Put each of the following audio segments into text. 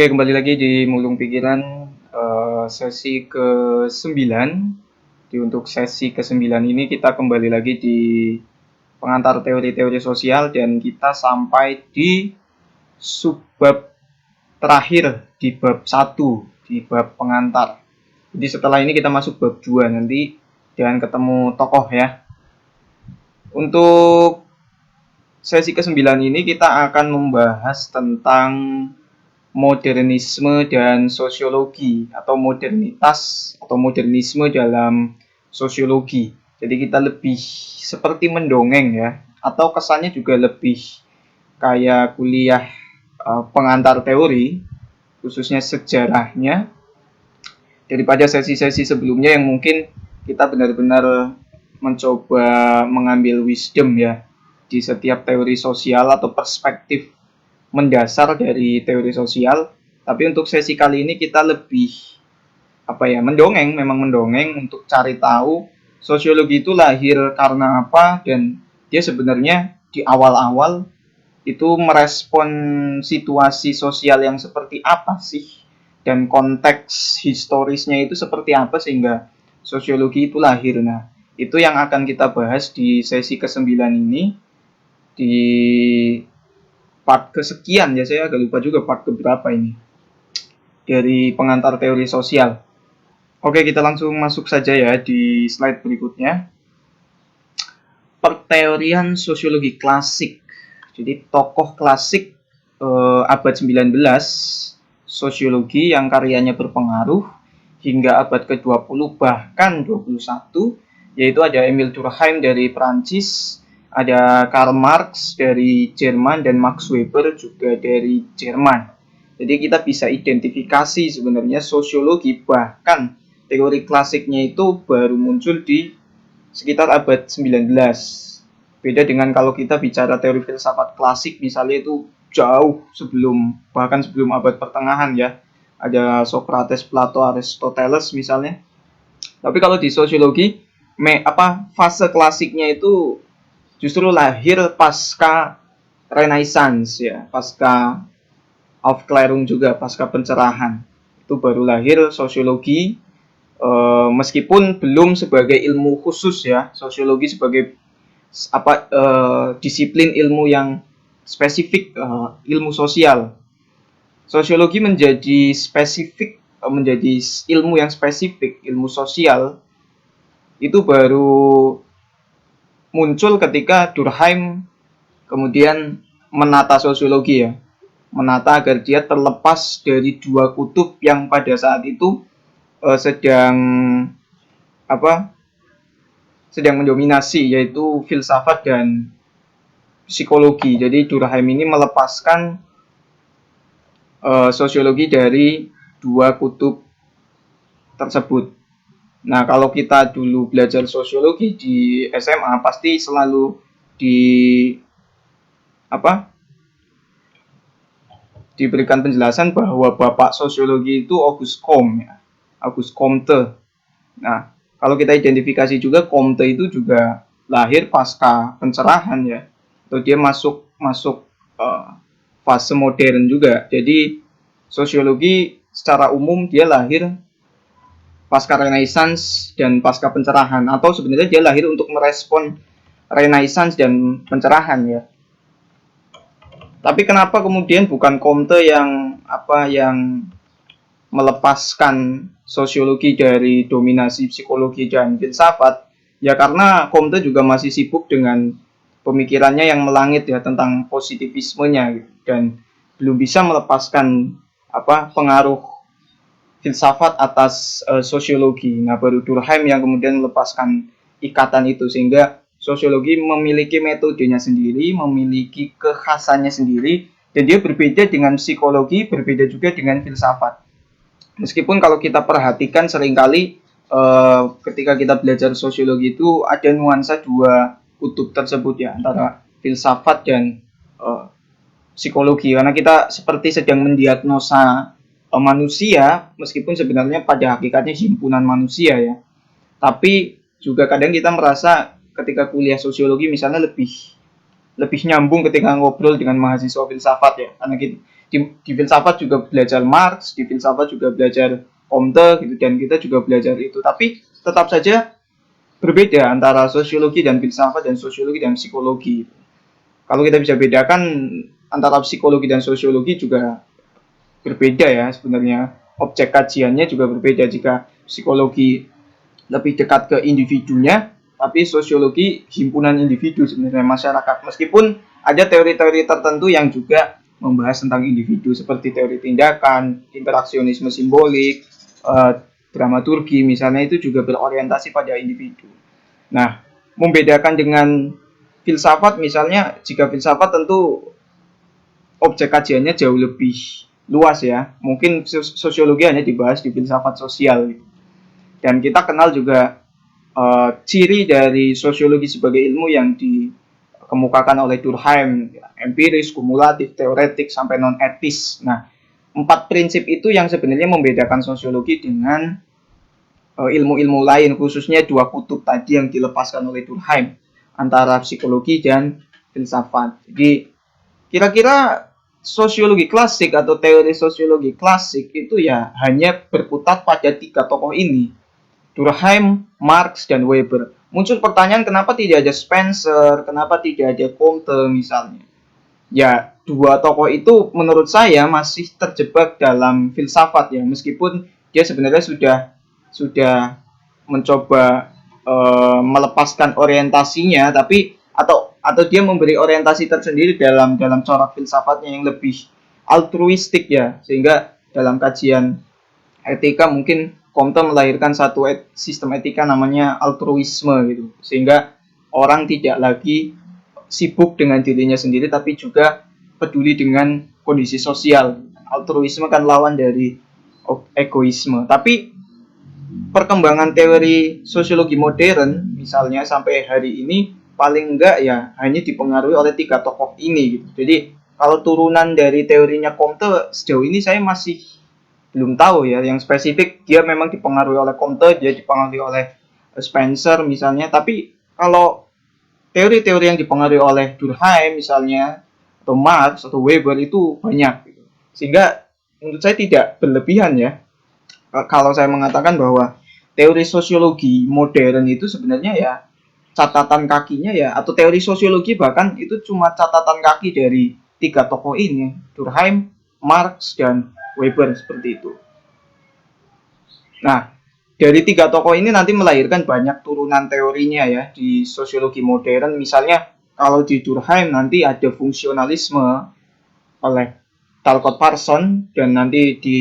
Oke, kembali lagi di Mulung Pikiran, sesi ke-9. Untuk sesi ke-9 ini kita kembali lagi di pengantar teori-teori sosial dan kita sampai di subbab terakhir di bab 1, di bab pengantar. Jadi setelah ini kita masuk bab 2 nanti dengan ketemu tokoh ya. Untuk sesi ke-9 ini kita akan membahas tentang modernisme dan sosiologi atau modernitas atau modernisme dalam sosiologi. Jadi kita lebih seperti mendongeng ya, atau kesannya juga lebih kayak kuliah pengantar teori, khususnya sejarahnya, daripada sesi-sesi sebelumnya yang mungkin kita benar-benar mencoba mengambil wisdom ya di setiap teori sosial atau perspektif mendasar dari teori sosial. Tapi untuk sesi kali ini kita lebih mendongeng, memang mendongeng untuk cari tahu sosiologi itu lahir karena apa, dan dia sebenarnya di awal-awal itu merespon situasi sosial yang seperti apa sih, dan konteks historisnya itu seperti apa sehingga sosiologi itu lahir. Nah, itu yang akan kita bahas di sesi ke-9 ini, di part kesekian ya, saya agak lupa juga part keberapa ini dari pengantar teori sosial. Oke, kita langsung masuk saja ya di slide berikutnya. Perteorian sosiologi klasik. Jadi tokoh klasik abad 19 sosiologi yang karyanya berpengaruh hingga abad ke-20 bahkan 21, yaitu ada Emile Durkheim dari Prancis, ada Karl Marx dari Jerman, dan Max Weber juga dari Jerman. Jadi kita bisa identifikasi sebenarnya sosiologi, bahkan teori klasiknya itu baru muncul di sekitar abad 19. Beda dengan kalau kita bicara teori filsafat klasik misalnya, itu jauh sebelum, bahkan sebelum abad pertengahan ya. Ada Socrates, Plato, Aristoteles misalnya. Tapi kalau di sosiologi, fase klasiknya itu justru lahir pasca Renaissance ya, pasca Aufklärung juga, pasca pencerahan. Itu baru lahir sosiologi, meskipun belum sebagai ilmu khusus ya, sosiologi sebagai disiplin ilmu yang spesifik, ilmu sosial. Sosiologi menjadi spesifik, menjadi ilmu yang spesifik, ilmu sosial, itu baru muncul ketika Durkheim kemudian menata sosiologi ya, menata agar dia terlepas dari dua kutub yang pada saat itu sedang mendominasi, yaitu filsafat dan psikologi. Jadi Durkheim ini melepaskan sosiologi dari dua kutub tersebut. Nah, kalau kita dulu belajar sosiologi di SMA pasti selalu diberikan penjelasan bahwa bapak sosiologi itu Auguste Comte ya, Auguste Comte. Nah, kalau kita identifikasi juga, Comte itu juga lahir pasca pencerahan ya, atau dia masuk fase modern juga. Jadi sosiologi secara umum dia lahir pasca Renaissance dan pasca pencerahan, atau sebenarnya dia lahir untuk merespon Renaissance dan pencerahan ya. Tapi kenapa kemudian bukan Comte yang melepaskan sosiologi dari dominasi psikologi dan filsafat? Ya karena Comte juga masih sibuk dengan pemikirannya yang melangit ya, tentang positivismenya, dan belum bisa melepaskan pengaruh filsafat atas sosiologi. Nah, baru Durkheim yang kemudian melepaskan ikatan itu, sehingga sosiologi memiliki metodenya sendiri, memiliki kekhasannya sendiri, dan dia berbeda dengan psikologi, berbeda juga dengan filsafat. Meskipun kalau kita perhatikan seringkali ketika kita belajar sosiologi itu ada nuansa dua kutub tersebut ya, antara filsafat dan psikologi, karena kita seperti sedang mendiagnosa manusia, meskipun sebenarnya pada hakikatnya himpunan manusia ya. Tapi juga kadang kita merasa ketika kuliah sosiologi misalnya lebih nyambung ketika ngobrol dengan mahasiswa filsafat ya, karena di filsafat juga belajar Marx, di filsafat juga belajar Comte gitu, dan kita juga belajar itu. Tapi tetap saja berbeda antara sosiologi dan filsafat dan sosiologi dan psikologi. Kalau kita bisa bedakan antara psikologi dan sosiologi juga berbeda ya sebenarnya. Objek kajiannya juga berbeda. Jika psikologi lebih dekat ke individunya, tapi sosiologi himpunan individu sebenarnya masyarakat. Meskipun ada teori-teori tertentu yang juga membahas tentang individu seperti teori tindakan, interaksionisme simbolik, dramaturgi misalnya, itu juga berorientasi pada individu. Nah, membedakan dengan filsafat misalnya, jika filsafat tentu objek kajiannya jauh lebih luas ya. Mungkin sosiologi hanya dibahas di filsafat sosial. Dan kita kenal juga ciri dari sosiologi sebagai ilmu yang dikemukakan oleh Durkheim, empiris, kumulatif, teoretik, sampai non-etis. Nah, 4 prinsip itu yang sebenarnya membedakan sosiologi dengan ilmu-ilmu lain, khususnya 2 kutub tadi yang dilepaskan oleh Durkheim, antara psikologi dan filsafat. Jadi, kira-kira sosiologi klasik atau teori sosiologi klasik itu ya hanya berkutat pada 3 tokoh ini, Durkheim, Marx, dan Weber. Muncul pertanyaan kenapa tidak ada Spencer, kenapa tidak ada Comte misalnya. Ya, 2 tokoh itu menurut saya masih terjebak dalam filsafat ya, meskipun dia sebenarnya sudah mencoba melepaskan orientasinya, tapi atau dia memberi orientasi tersendiri dalam corak filsafatnya yang lebih altruistik ya, sehingga dalam kajian etika mungkin Comte melahirkan satu sistem etika namanya altruisme gitu, sehingga orang tidak lagi sibuk dengan dirinya sendiri tapi juga peduli dengan kondisi sosial. Altruisme kan lawan dari egoisme. Tapi perkembangan teori sosiologi modern misalnya sampai hari ini paling enggak ya hanya dipengaruhi oleh 3 tokoh ini gitu. Jadi kalau turunan dari teorinya Comte sejauh ini saya masih belum tahu ya yang spesifik. Dia memang dipengaruhi oleh Comte, dia dipengaruhi oleh Spencer misalnya. Tapi kalau teori-teori yang dipengaruhi oleh Durkheim misalnya, atau Marx atau Weber itu banyak gitu. Sehingga menurut saya tidak berlebihan ya kalau saya mengatakan bahwa teori sosiologi modern itu sebenarnya ya catatan kakinya ya, atau teori sosiologi bahkan itu cuma catatan kaki dari 3 tokoh ini, Durkheim, Marx, dan Weber, seperti itu. Nah, dari 3 tokoh ini nanti melahirkan banyak turunan teorinya ya di sosiologi modern. Misalnya kalau di Durkheim nanti ada fungsionalisme oleh Talcott Parsons, dan nanti di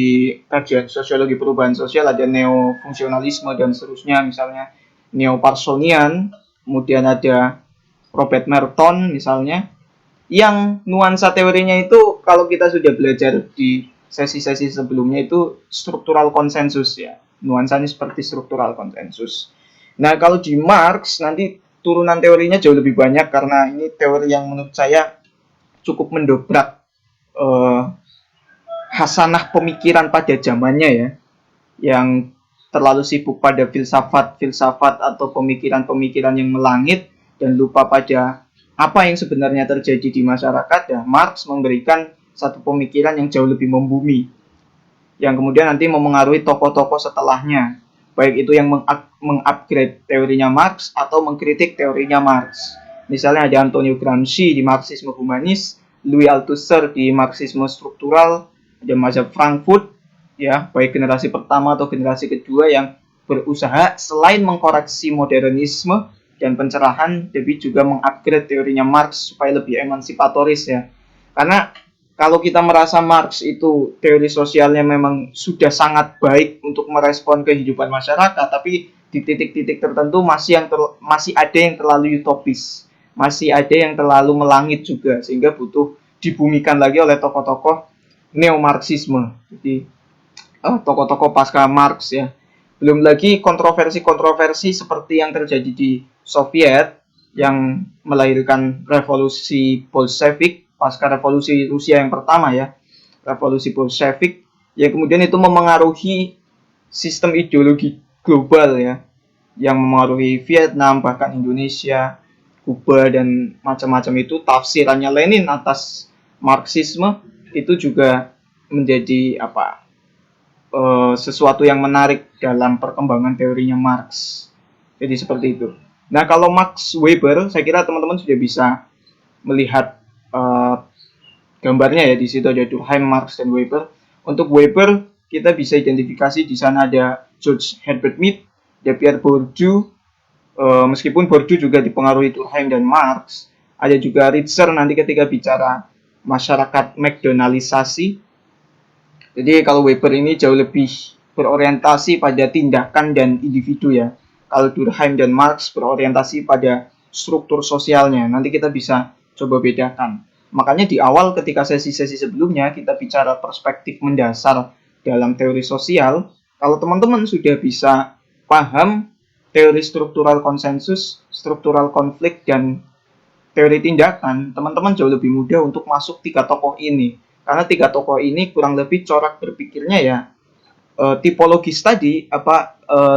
kajian sosiologi perubahan sosial ada neo-fungsionalisme dan seterusnya, misalnya neo-Parsonian. Kemudian ada Robert Merton misalnya, yang nuansa teorinya itu kalau kita sudah belajar di sesi-sesi sebelumnya itu struktural konsensus ya, nuansanya seperti struktural konsensus. Nah, kalau di Marx nanti turunan teorinya jauh lebih banyak, karena ini teori yang menurut saya cukup mendobrak hasanah pemikiran pada zamannya ya, yang terlalu sibuk pada filsafat atau pemikiran-pemikiran yang melangit dan lupa pada apa yang sebenarnya terjadi di masyarakat. Ya, Marx memberikan satu pemikiran yang jauh lebih membumi, yang kemudian nanti memengaruhi tokoh-tokoh setelahnya, baik itu yang mengupgrade teorinya Marx atau mengkritik teorinya Marx. Misalnya ada Antonio Gramsci di Marxisme humanis, Louis Althusser di Marxisme struktural, ada mazhab Frankfurt ya, baik generasi pertama atau generasi kedua, yang berusaha selain mengkoreksi modernisme dan pencerahan, tapi juga mengupgrade teorinya Marx supaya lebih emansipatoris ya. Karena kalau kita merasa Marx itu teori sosialnya memang sudah sangat baik untuk merespon kehidupan masyarakat, tapi di titik-titik tertentu masih ada yang terlalu utopis, masih ada yang terlalu melangit juga, sehingga butuh dibumikan lagi oleh tokoh-tokoh neo-Marxisme. Jadi tokoh-tokoh pasca Marx ya. Belum lagi kontroversi-kontroversi seperti yang terjadi di Soviet yang melahirkan revolusi Bolshevik pasca revolusi Rusia yang pertama ya, revolusi Bolshevik, yang kemudian itu memengaruhi sistem ideologi global ya, yang memengaruhi Vietnam, bahkan Indonesia, Kuba, dan macam-macam. Itu tafsirannya Lenin atas Marxisme itu juga menjadi sesuatu yang menarik dalam perkembangan teorinya Marx. Jadi seperti itu. Nah, kalau Max Weber, saya kira teman-teman sudah bisa melihat gambarnya ya. Di situ ada Durkheim, Marx, dan Weber. Untuk Weber, kita bisa identifikasi di sana ada George Herbert Mead, ada Pierre Bourdieu, meskipun Bourdieu juga dipengaruhi Durkheim dan Marx. Ada juga Ritzer nanti ketika bicara masyarakat McDonaldisasi. Jadi kalau Weber ini jauh lebih berorientasi pada tindakan dan individu ya. Kalau Durkheim dan Marx berorientasi pada struktur sosialnya. Nanti kita bisa coba bedakan. Makanya di awal ketika sesi-sesi sebelumnya kita bicara perspektif mendasar dalam teori sosial, kalau teman-teman sudah bisa paham teori struktural konsensus, struktural konflik, dan teori tindakan, teman-teman jauh lebih mudah untuk masuk tiga tokoh ini. Karena tiga tokoh ini kurang lebih corak berpikirnya ya tipologis tadi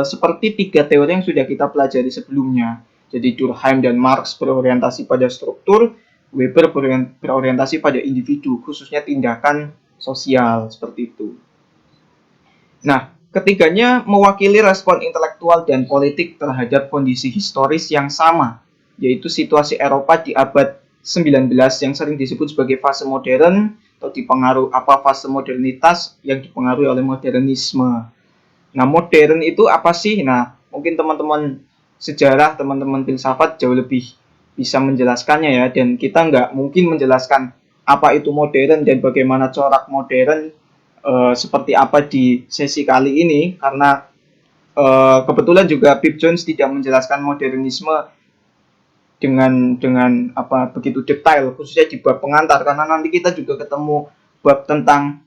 seperti tiga teori yang sudah kita pelajari sebelumnya. Jadi Durkheim dan Marx berorientasi pada struktur, Weber berorientasi pada individu, khususnya tindakan sosial seperti itu. Nah, ketiganya mewakili respon intelektual dan politik terhadap kondisi historis yang sama, yaitu situasi Eropa di abad 19 yang sering disebut sebagai fase modern atau fase modernitas yang dipengaruhi oleh modernisme. Nah, modern itu apa sih? Nah, mungkin teman-teman sejarah, teman-teman filsafat jauh lebih bisa menjelaskannya ya, dan kita nggak mungkin menjelaskan apa itu modern dan bagaimana corak modern seperti apa di sesi kali ini, karena kebetulan juga Pip Jones tidak menjelaskan modernisme dengan begitu detail, khususnya di bab pengantar, karena nanti kita juga ketemu bab tentang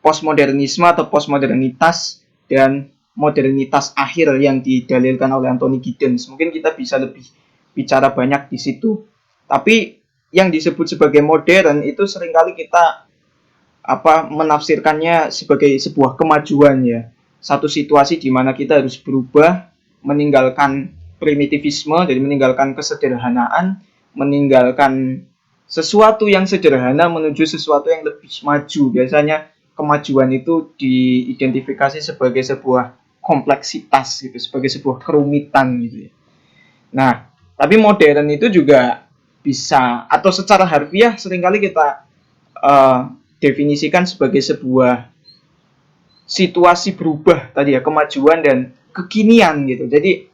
postmodernisme atau postmodernitas dan modernitas akhir yang didalilkan oleh Anthony Giddens. Mungkin kita bisa lebih bicara banyak di situ. Tapi yang disebut sebagai modern itu seringkali kita menafsirkannya sebagai sebuah kemajuan ya. Satu situasi di mana kita harus berubah, meninggalkan primitivisme, jadi meninggalkan kesederhanaan, meninggalkan sesuatu yang sederhana menuju sesuatu yang lebih maju. Biasanya kemajuan itu diidentifikasi sebagai sebuah kompleksitas gitu, sebagai sebuah kerumitan gitu ya. Nah, tapi modern itu juga bisa atau secara harfiah seringkali kita definisikan sebagai sebuah situasi berubah tadi ya, kemajuan dan kekinian gitu. Jadi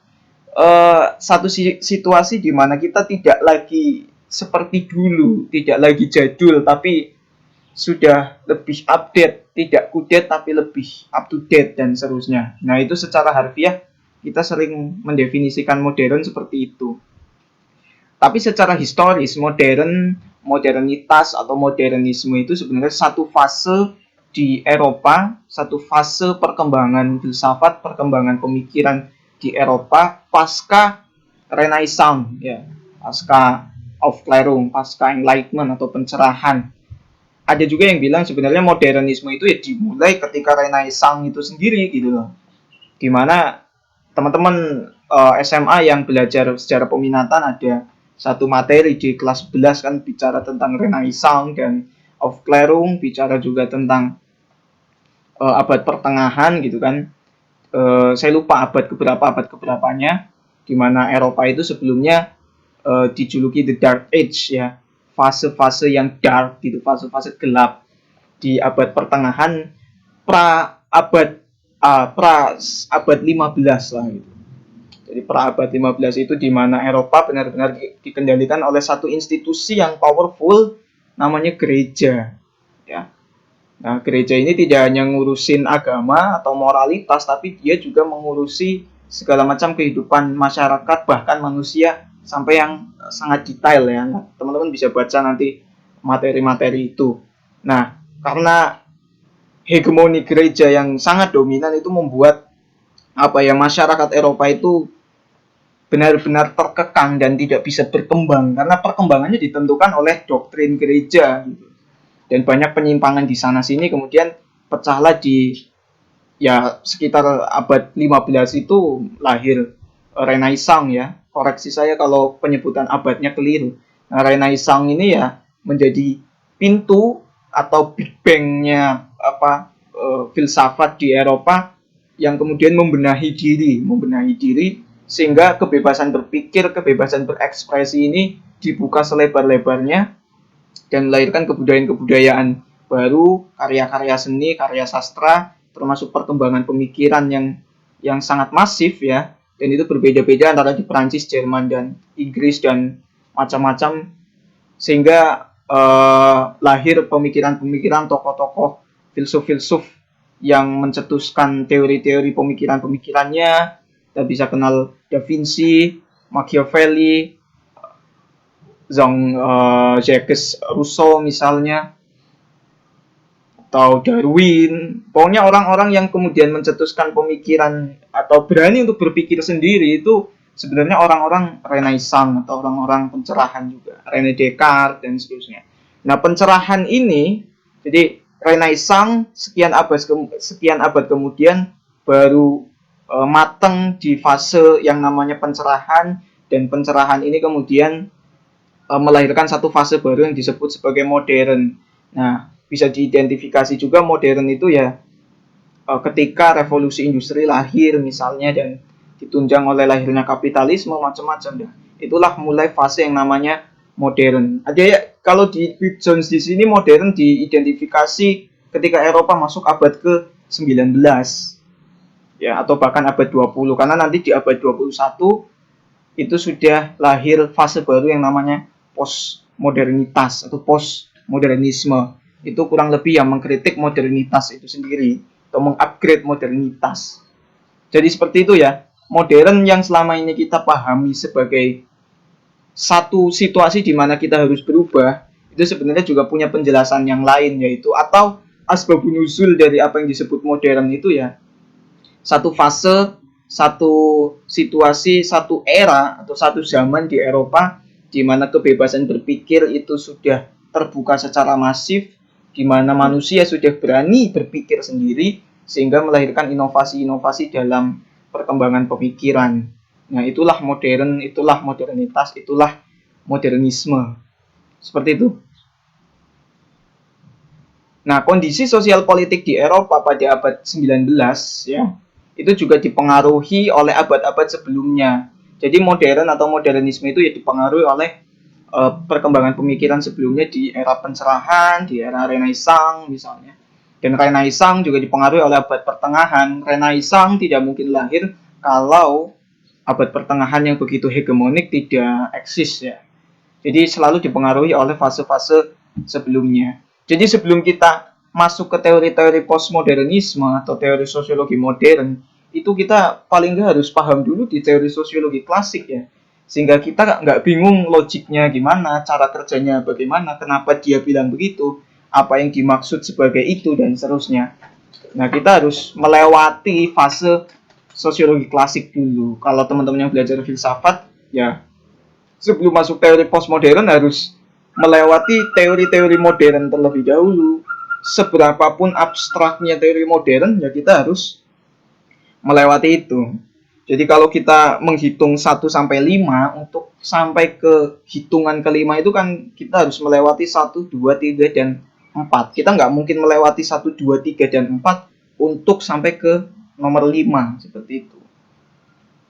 satu situasi di mana kita tidak lagi seperti dulu, tidak lagi jadul tapi sudah lebih update, tidak kudet tapi lebih up to date dan seterusnya. Nah, itu secara harfiah kita sering mendefinisikan modern seperti itu. Tapi secara historis, modernitas atau modernisme itu sebenarnya satu fase di Eropa, satu fase perkembangan filsafat, perkembangan pemikiran di Eropa pasca Renaissance ya, pasca Aufklärung, pasca Enlightenment atau pencerahan. Ada juga yang bilang sebenarnya modernisme itu ya dimulai ketika Renaissance itu sendiri gitu loh. Dimana teman-teman SMA yang belajar sejarah peminatan ada satu materi di kelas 11 kan bicara tentang Renaissance dan Aufklärung, bicara juga tentang abad pertengahan gitu kan. Saya lupa abad keberapanya, di mana Eropa itu sebelumnya dijuluki the Dark Age ya, fase-fase yang dark gitu, fase-fase gelap di abad pertengahan abad 15 lah gitu. Jadi abad 15 itu di mana Eropa benar-benar dikendalikan oleh satu institusi yang powerful namanya gereja ya. Nah, gereja ini tidak hanya ngurusin agama atau moralitas, tapi dia juga mengurusi segala macam kehidupan masyarakat, bahkan manusia, sampai yang sangat detail ya. Nah, teman-teman bisa baca nanti materi-materi itu. Nah, karena hegemoni gereja yang sangat dominan itu membuat masyarakat Eropa itu benar-benar terkekang dan tidak bisa berkembang, karena perkembangannya ditentukan oleh doktrin gereja gitu. Dan banyak penyimpangan di sana sini, kemudian pecahlah di ya sekitar abad 15 itu lahir Renaissance ya. Koreksi saya kalau penyebutan abadnya keliru. Nah, Renaissance ini ya menjadi pintu atau Big Bang-nya filsafat di Eropa yang kemudian membenahi diri sehingga kebebasan berpikir, kebebasan berekspresi ini dibuka selebar-lebarnya dan melahirkan kebudayaan-kebudayaan baru, karya-karya seni, karya sastra, termasuk perkembangan pemikiran yang sangat masif ya. Dan itu berbeda-beda antara di Perancis, Jerman, dan Inggris dan macam-macam, sehingga lahir pemikiran-pemikiran tokoh-tokoh filsuf-filsuf yang mencetuskan teori-teori pemikiran-pemikirannya. Kita bisa kenal Da Vinci, Machiavelli, Jacques Rousseau misalnya, atau Darwin. Pokoknya orang-orang yang kemudian mencetuskan pemikiran atau berani untuk berpikir sendiri itu sebenarnya orang-orang Renaissance atau orang-orang pencerahan juga, René Descartes dan seterusnya. Nah, pencerahan ini, jadi Renaissance sekian abad kemudian baru matang di fase yang namanya pencerahan, dan pencerahan ini kemudian melahirkan satu fase baru yang disebut sebagai modern. Nah, bisa diidentifikasi juga modern itu ya ketika revolusi industri lahir misalnya dan ditunjang oleh lahirnya kapitalisme macam-macam. Itulah mulai fase yang namanya modern. Ada ya, kalau di Big Jones di sini modern diidentifikasi ketika Eropa masuk abad ke-19 ya, atau bahkan abad 20, karena nanti di abad 21 itu sudah lahir fase baru yang namanya postmodernitas atau postmodernisme. Itu kurang lebih yang mengkritik modernitas itu sendiri atau mengupgrade modernitas. Jadi seperti itu ya. Modern yang selama ini kita pahami sebagai satu situasi di mana kita harus berubah, itu sebenarnya juga punya penjelasan yang lain, yaitu atau asbabun nuzul dari apa yang disebut modern itu ya satu fase, satu situasi, satu era atau satu zaman di Eropa di mana kebebasan berpikir itu sudah terbuka secara masif, di mana manusia sudah berani berpikir sendiri sehingga melahirkan inovasi-inovasi dalam perkembangan pemikiran. Nah, itulah modern, itulah modernitas, itulah modernisme. Seperti itu. Nah, kondisi sosial politik di Eropa pada abad 19 ya, itu juga dipengaruhi oleh abad-abad sebelumnya. Jadi modern atau modernisme itu ya dipengaruhi oleh perkembangan pemikiran sebelumnya di era pencerahan, di era Renaissance misalnya. Dan Renaissance juga dipengaruhi oleh abad pertengahan. Renaissance tidak mungkin lahir kalau abad pertengahan yang begitu hegemonik tidak eksis ya. Jadi selalu dipengaruhi oleh fase-fase sebelumnya. Jadi sebelum kita masuk ke teori-teori postmodernisme atau teori sosiologi modern, itu kita paling nggak harus paham dulu di teori sosiologi klasik ya. Sehingga kita nggak bingung logiknya gimana, cara kerjanya bagaimana, kenapa dia bilang begitu, apa yang dimaksud sebagai itu, dan seterusnya. Nah, kita harus melewati fase sosiologi klasik dulu. Kalau teman-teman yang belajar filsafat, ya sebelum masuk teori postmodern harus melewati teori-teori modern terlebih dahulu. Seberapapun abstraknya teori modern, ya kita harus melewati itu. Jadi kalau kita menghitung 1 sampai 5, untuk sampai ke hitungan kelima itu kan kita harus melewati 1, 2, 3, dan 4. Kita nggak mungkin melewati 1, 2, 3, dan 4 untuk sampai ke nomor 5, seperti itu.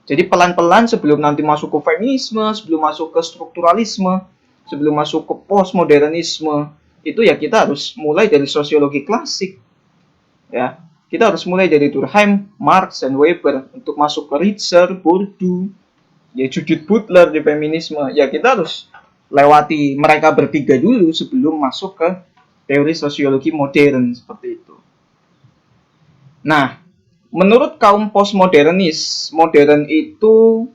Jadi pelan-pelan sebelum nanti masuk ke feminisme, sebelum masuk ke strukturalisme, sebelum masuk ke postmodernisme, itu ya kita harus mulai dari sosiologi klasik. Ya, kita harus mulai dari Durkheim, Marx, dan Weber untuk masuk ke Richter, Bourdieu, ya Judith Butler di feminisme. Ya kita harus lewati mereka bertiga dulu sebelum masuk ke teori sosiologi modern seperti itu. Nah, menurut kaum postmodernis, modern itu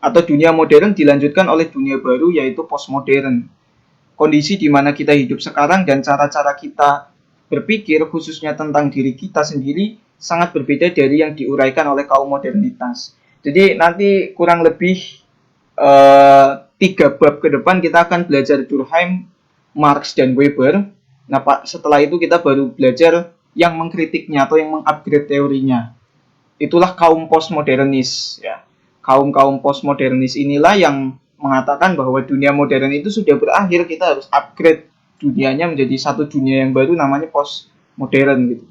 atau dunia modern dilanjutkan oleh dunia baru yaitu postmodern. Kondisi di mana kita hidup sekarang dan cara-cara kita berpikir khususnya tentang diri kita sendiri sangat berbeda dari yang diuraikan oleh kaum modernitas. Jadi nanti kurang lebih 3 bab ke depan kita akan belajar Durkheim, Marx, dan Weber. Nah, setelah itu kita baru belajar yang mengkritiknya atau yang mengupgrade teorinya. Itulah kaum postmodernis ya. Kaum postmodernis inilah yang mengatakan bahwa dunia modern itu sudah berakhir, kita harus upgrade dunianya menjadi satu dunia yang baru namanya postmodern gitu.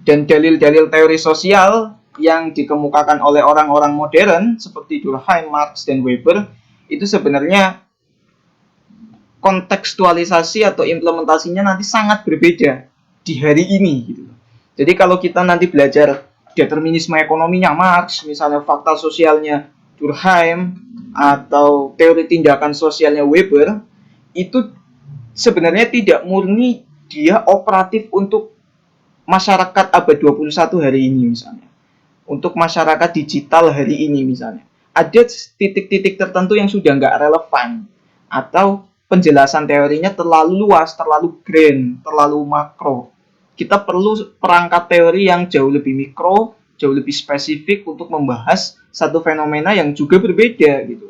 Dan dalil-dalil teori sosial yang dikemukakan oleh orang-orang modern seperti Durkheim, Marx, dan Weber itu sebenarnya kontekstualisasi atau implementasinya nanti sangat berbeda di hari ini gitu. Jadi kalau kita nanti belajar determinisme ekonominya Marx, misalnya fakta sosialnya Durkheim atau teori tindakan sosialnya Weber, itu sebenarnya tidak murni dia operatif untuk masyarakat abad 21 hari ini misalnya. Untuk masyarakat digital hari ini misalnya. Ada titik-titik tertentu yang sudah nggak relevan. Atau penjelasan teorinya terlalu luas, terlalu grand, terlalu makro. Kita perlu perangkat teori yang jauh lebih mikro, jauh lebih spesifik untuk membahas satu fenomena yang juga berbeda gitu.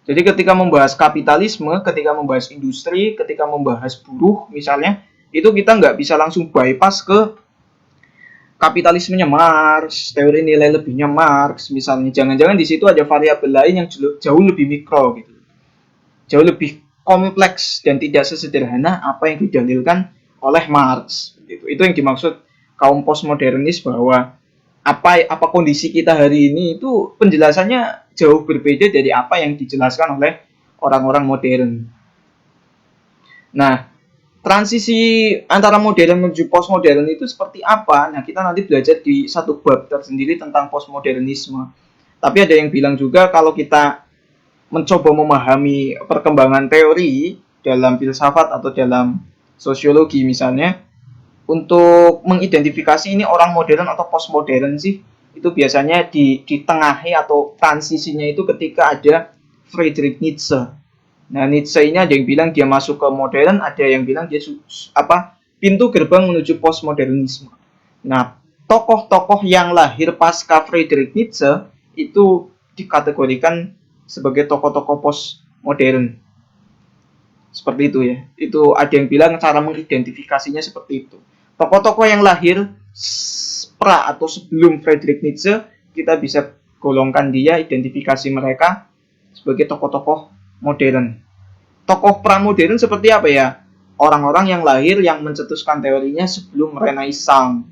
Jadi ketika membahas kapitalisme, ketika membahas industri, ketika membahas buruh misalnya, itu kita nggak bisa langsung bypass ke kapitalismenya Marx, teori nilai lebihnya Marx misalnya. Jangan-jangan di situ ada variabel lain yang jauh lebih mikro gitu. Jauh lebih kompleks dan tidak sesederhana apa yang didalilkan oleh Marx. Itu yang dimaksud kaum postmodernis bahwa apa kondisi kita hari ini itu penjelasannya jauh berbeda dari apa yang dijelaskan oleh orang-orang modern. Nah, transisi antara modern menuju postmodern itu seperti apa? Nah, kita nanti belajar di satu bab tersendiri tentang postmodernisme. Tapi ada yang bilang juga kalau kita mencoba memahami perkembangan teori dalam filsafat atau dalam sosiologi misalnya, untuk mengidentifikasi ini orang modern atau postmodern sih, itu biasanya ditengahi atau transisinya itu ketika ada Friedrich Nietzsche. Nah, Nietzsche ini ada yang bilang dia masuk ke modern, ada yang bilang dia pintu gerbang menuju postmodernisme. Nah, tokoh-tokoh yang lahir pasca Friedrich Nietzsche itu dikategorikan sebagai tokoh-tokoh postmodern. Seperti itu ya. Itu ada yang bilang cara mengidentifikasinya seperti itu. Tokoh-tokoh yang lahir pra atau sebelum Friedrich Nietzsche, kita bisa golongkan dia, identifikasi mereka sebagai tokoh-tokoh modern. Tokoh pramodern seperti apa ya? Orang-orang yang lahir yang mencetuskan teorinya sebelum Renaissance.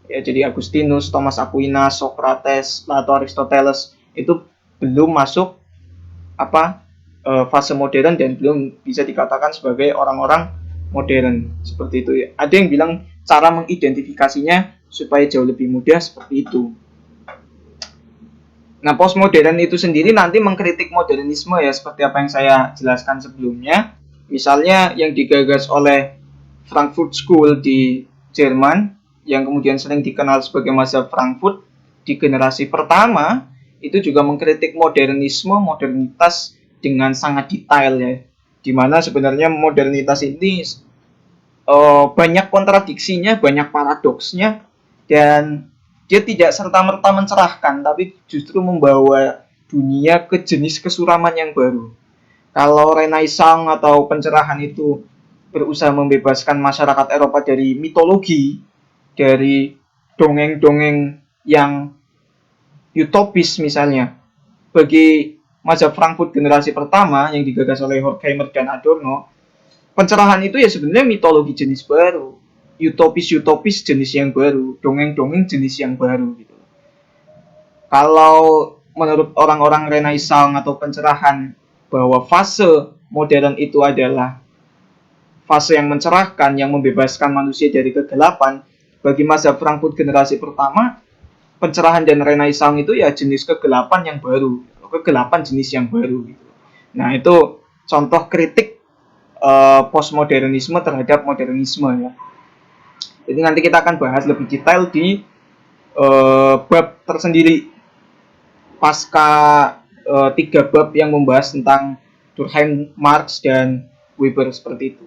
Ya, jadi Agustinus, Thomas Aquinas, Socrates, Plato, Aristoteles itu belum masuk fase modern dan belum bisa dikatakan sebagai orang-orang modern seperti itu ya. Ada yang bilang cara mengidentifikasinya supaya jauh lebih mudah seperti itu. Nah, postmodern itu sendiri nanti mengkritik modernisme ya, seperti apa yang saya jelaskan sebelumnya. Misalnya yang digagas oleh Frankfurt School di Jerman, yang kemudian sering dikenal sebagai mazhab Frankfurt di generasi pertama, itu juga mengkritik modernisme, modernitas dengan sangat detail ya. Dimana sebenarnya modernitas ini banyak kontradiksinya, banyak paradoksnya, dan dia tidak serta-merta mencerahkan, tapi justru membawa dunia ke jenis kesuraman yang baru. Kalau Renaissance atau pencerahan itu berusaha membebaskan masyarakat Eropa dari mitologi, dari dongeng-dongeng yang utopis misalnya. Bagi mazhab Frankfurt generasi pertama yang digagas oleh Horkheimer dan Adorno, pencerahan itu ya sebenarnya mitologi jenis baru, utopis-utopis jenis yang baru, dongeng-dongeng jenis yang baru gitu. Kalau menurut orang-orang Renaissance atau pencerahan bahwa fase modern itu adalah fase yang mencerahkan, yang membebaskan manusia dari kegelapan, bagi mazhab Frankfurt generasi pertama, pencerahan dan Renaissance itu ya jenis kegelapan yang baru, kegelapan jenis yang baru gitu. Nah, itu contoh kritik postmodernisme terhadap modernisme ya. Jadi nanti kita akan bahas lebih detail di bab tersendiri pasca 3 bab yang membahas tentang Durkheim, Marx, dan Weber seperti itu.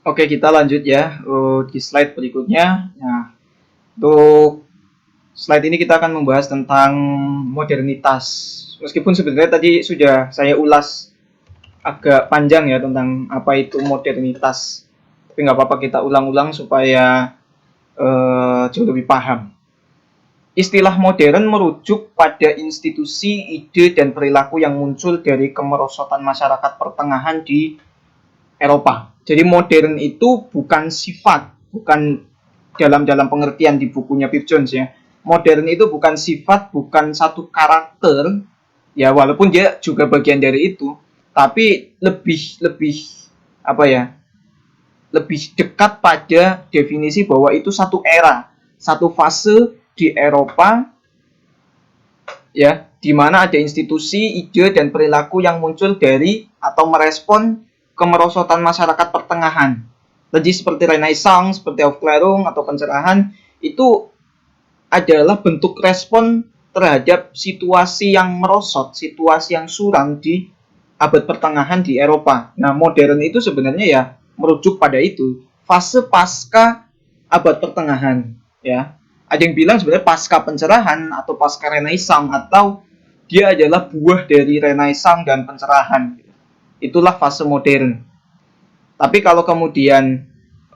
Oke, kita lanjut ya di slide berikutnya. Nah, untuk slide ini kita akan membahas tentang modernitas. Meskipun sebenarnya tadi sudah saya ulas agak panjang ya tentang apa itu modernitas. Tapi nggak apa-apa kita ulang-ulang supaya jauh lebih paham. Istilah modern merujuk pada institusi, ide, dan perilaku yang muncul dari kemerosotan masyarakat pertengahan di Eropa. Jadi modern itu bukan sifat, bukan dalam pengertian di bukunya Pip Jones ya. Modern itu bukan sifat, bukan satu karakter, ya walaupun dia juga bagian dari itu, tapi lebih lebih apa ya? Lebih dekat pada definisi bahwa itu satu era, satu fase di Eropa ya, di mana ada institusi, ide dan perilaku yang muncul dari atau merespon kemerosotan masyarakat pertengahan. Jadi seperti Renaissance, seperti Aufklärung atau pencerahan itu adalah bentuk respon terhadap situasi yang merosot, situasi yang suram di abad pertengahan di Eropa. Nah, modern itu sebenarnya ya merujuk pada itu, fase pasca abad pertengahan, ya. Ada yang bilang sebenarnya pasca pencerahan atau pasca Renaissance atau dia adalah buah dari Renaissance dan pencerahan. Itulah fase modern. Tapi kalau kemudian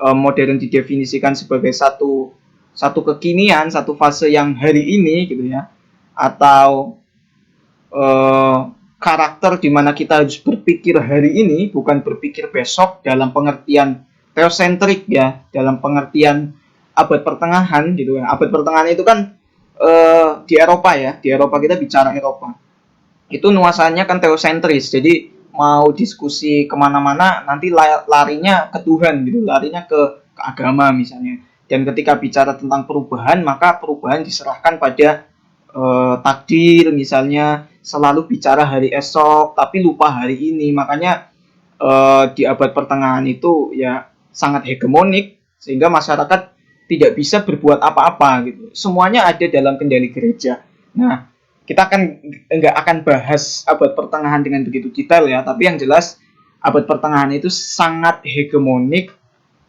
modern didefinisikan sebagai satu kekinian, satu fase yang hari ini gitu ya, atau karakter di mana kita harus berpikir hari ini, bukan berpikir besok dalam pengertian teosentrik ya, dalam pengertian abad pertengahan gitu ya. Abad pertengahan itu kan di Eropa ya, di Eropa kita bicara Eropa. Itu nuansanya kan teosentris, jadi mau diskusi kemana-mana nanti larinya ke Tuhan gitu, larinya ke agama misalnya. Dan ketika bicara tentang perubahan, maka perubahan diserahkan pada takdir misalnya, selalu bicara hari esok tapi lupa hari ini. Makanya di abad pertengahan itu ya sangat hegemonik sehingga masyarakat tidak bisa berbuat apa-apa gitu. Semuanya ada dalam kendali gereja. Nah, kita nggak akan bahas abad pertengahan dengan begitu detail ya, tapi yang jelas abad pertengahan itu sangat hegemonik,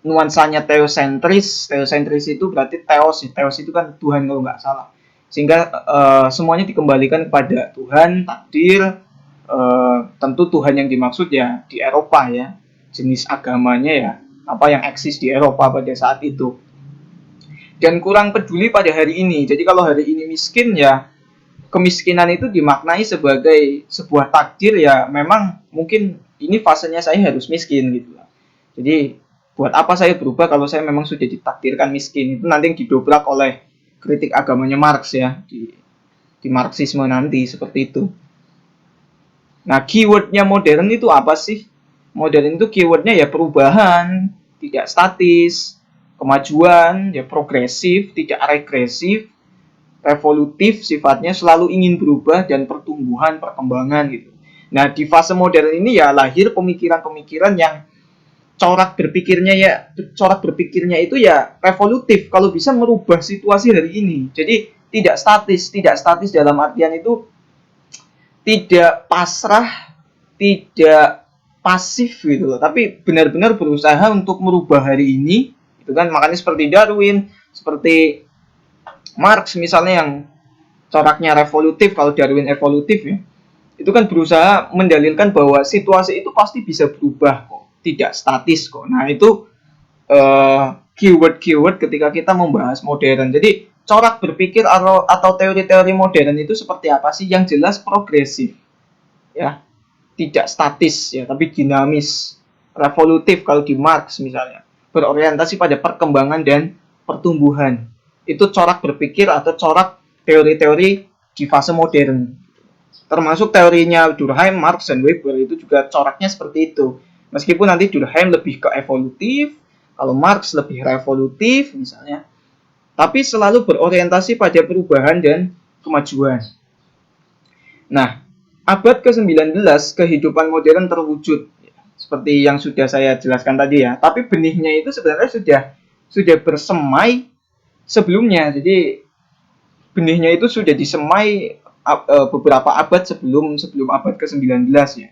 nuansanya teosentris. Teosentris itu berarti teos, teos itu kan Tuhan kalau nggak salah, sehingga semuanya dikembalikan kepada Tuhan, takdir. Tentu Tuhan yang dimaksud ya di Eropa ya, jenis agamanya ya apa yang eksis di Eropa pada saat itu, dan kurang peduli pada hari ini. Jadi kalau hari ini miskin ya, kemiskinan itu dimaknai sebagai sebuah takdir ya, memang mungkin ini fasenya saya harus miskin gitu. Jadi buat apa saya berubah kalau saya memang sudah ditakdirkan miskin. Itu nanti yang didobrak oleh kritik agamanya Marx ya, di Marxisme nanti seperti itu. Nah, keywordnya modern itu apa sih? Modern itu keywordnya ya perubahan, tidak statis, kemajuan, ya progresif, tidak regresif, revolutif, sifatnya selalu ingin berubah dan pertumbuhan, perkembangan gitu. Nah, di fase modern ini ya lahir pemikiran-pemikiran yang corak berpikirnya itu ya revolutif, kalau bisa merubah situasi hari ini. Jadi tidak statis dalam artian itu tidak pasrah, tidak pasif gitu loh, tapi benar-benar berusaha untuk merubah hari ini. Itu kan makanya seperti Darwin, seperti Marx misalnya yang coraknya revolutif, kalau Darwin evolutif ya. Itu kan berusaha mendalilkan bahwa situasi itu pasti bisa berubah kok, tidak statis kok. Nah, itu keyword ketika kita membahas modern. Jadi corak berpikir atau teori-teori modern itu seperti apa sih? Yang jelas progresif ya, tidak statis ya, tapi dinamis, revolutif kalau di Marx misalnya, berorientasi pada perkembangan dan pertumbuhan. Itu corak berpikir atau corak teori-teori di fase modern. Termasuk teorinya Durkheim, Marx, dan Weber itu juga coraknya seperti itu. Meskipun nanti Durkheim lebih ke evolutif, kalau Marx lebih revolutif misalnya, tapi selalu berorientasi pada perubahan dan kemajuan. Nah, abad ke-19 kehidupan modern terwujud seperti yang sudah saya jelaskan tadi ya. Tapi benihnya itu sebenarnya sudah bersemai sebelumnya. Jadi benihnya itu sudah disemai beberapa abad sebelum abad ke-19 ya.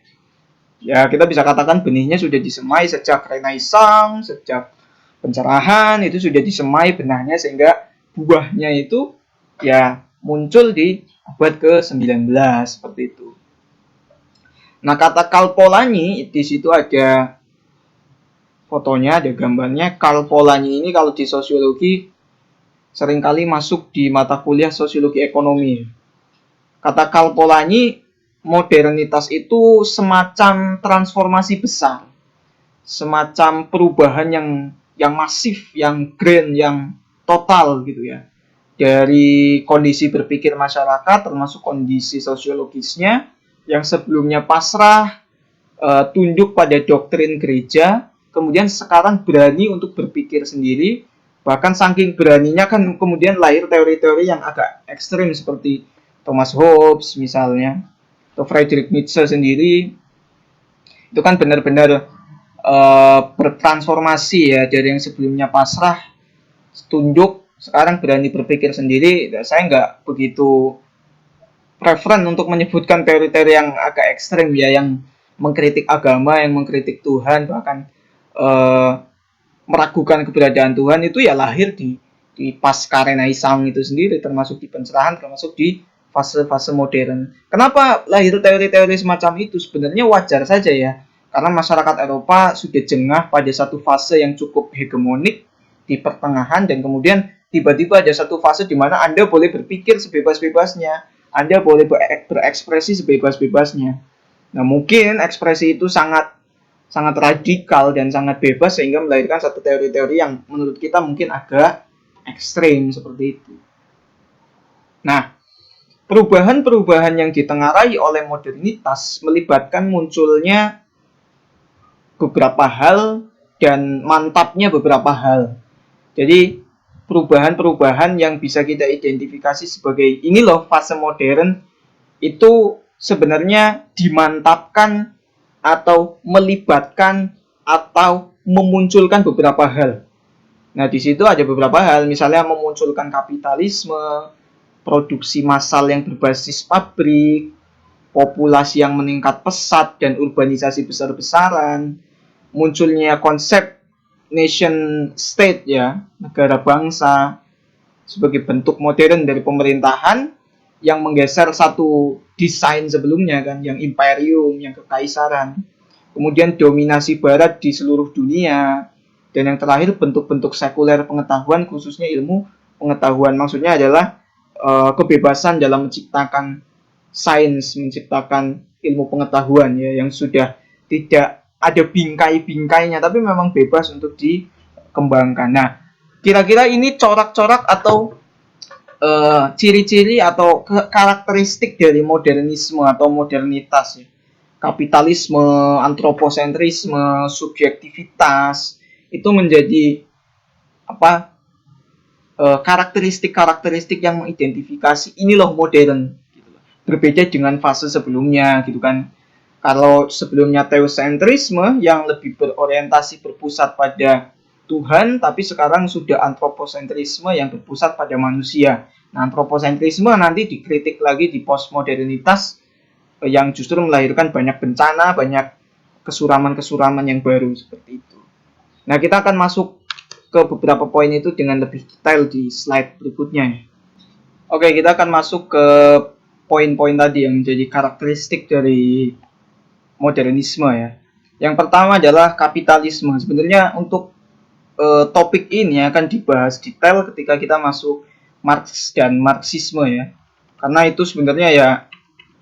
Ya, kita bisa katakan benihnya sudah disemai sejak Renaissance, sejak pencerahan itu sudah disemai benahnya, sehingga buahnya itu ya muncul di abad ke-19 seperti itu. Nah, kata Karl Polanyi di situ ada fotonya, ada gambarnya. Karl Polanyi ini kalau di sosiologi seringkali masuk di mata kuliah sosiologi ekonomi. Kata Karl Polanyi, modernitas itu semacam transformasi besar semacam perubahan yang masif, yang grand, yang total gitu ya. Dari kondisi berpikir masyarakat termasuk kondisi sosiologisnya yang sebelumnya pasrah, tunduk pada doktrin gereja, kemudian sekarang berani untuk berpikir sendiri, bahkan saking beraninya kan kemudian lahir teori-teori yang agak ekstrim seperti Thomas Hobbes misalnya, atau Friedrich Nietzsche sendiri, itu kan benar-benar bertransformasi ya, dari yang sebelumnya pasrah, tunduk, sekarang berani berpikir sendiri. Saya nggak begitu preferen untuk menyebutkan teori-teori yang agak ekstrim ya, yang mengkritik agama, yang mengkritik Tuhan, bahkan meragukan keberadaan Tuhan, itu ya lahir di pasca Renaissance itu sendiri, termasuk di pencerahan, termasuk di fase-fase modern. Kenapa lahir teori-teori semacam itu? Sebenarnya wajar saja ya, karena masyarakat Eropa sudah jengah pada satu fase yang cukup hegemonik di pertengahan, dan kemudian tiba-tiba ada satu fase di mana Anda boleh berpikir sebebas-bebasnya, Anda boleh berekspresi sebebas-bebasnya. Nah, mungkin ekspresi itu sangat radikal dan sangat bebas sehingga melahirkan satu teori-teori yang menurut kita mungkin agak ekstrim seperti itu. Nah, perubahan-perubahan yang ditengarai oleh modernitas melibatkan munculnya beberapa hal dan mantapnya beberapa hal. Jadi perubahan-perubahan yang bisa kita identifikasi sebagai ini loh fase modern itu sebenarnya dimantapkan atau melibatkan atau memunculkan beberapa hal. Nah, di situ ada beberapa hal, misalnya memunculkan kapitalisme, produksi massal yang berbasis pabrik, populasi yang meningkat pesat dan urbanisasi besar-besaran, munculnya konsep nation state ya, negara bangsa sebagai bentuk modern dari pemerintahan yang menggeser satu desain sebelumnya kan, yang imperium, yang kekaisaran. Kemudian dominasi barat di seluruh dunia, dan yang terakhir bentuk-bentuk sekuler pengetahuan, khususnya ilmu pengetahuan. Maksudnya adalah kebebasan dalam menciptakan sains, menciptakan ilmu pengetahuan ya, yang sudah tidak ada bingkai-bingkainya, tapi memang bebas untuk dikembangkan. Nah, kira-kira ini corak-corak atau ciri-ciri atau karakteristik dari modernisme atau modernitas ya. Kapitalisme, antroposentrisme, subjektivitas itu menjadi apa, karakteristik-karakteristik yang mengidentifikasi ini loh modern gitu. Berbeda dengan fase sebelumnya gitu kan. Kalau sebelumnya teosentrisme yang lebih berorientasi berpusat pada Tuhan, tapi sekarang sudah antroposentrisme yang berpusat pada manusia. Nah, antroposentrisme nanti dikritik lagi di postmodernitas yang justru melahirkan banyak bencana, banyak kesuraman-kesuraman yang baru seperti itu. Nah, kita akan masuk ke beberapa poin itu dengan lebih detail di slide berikutnya. Oke, kita akan masuk ke poin-poin tadi yang menjadi karakteristik dari modernisme ya. Yang pertama adalah kapitalisme. Sebenarnya untuk topik ini akan dibahas detail ketika kita masuk Marx dan Marxisme ya. Karena itu sebenarnya ya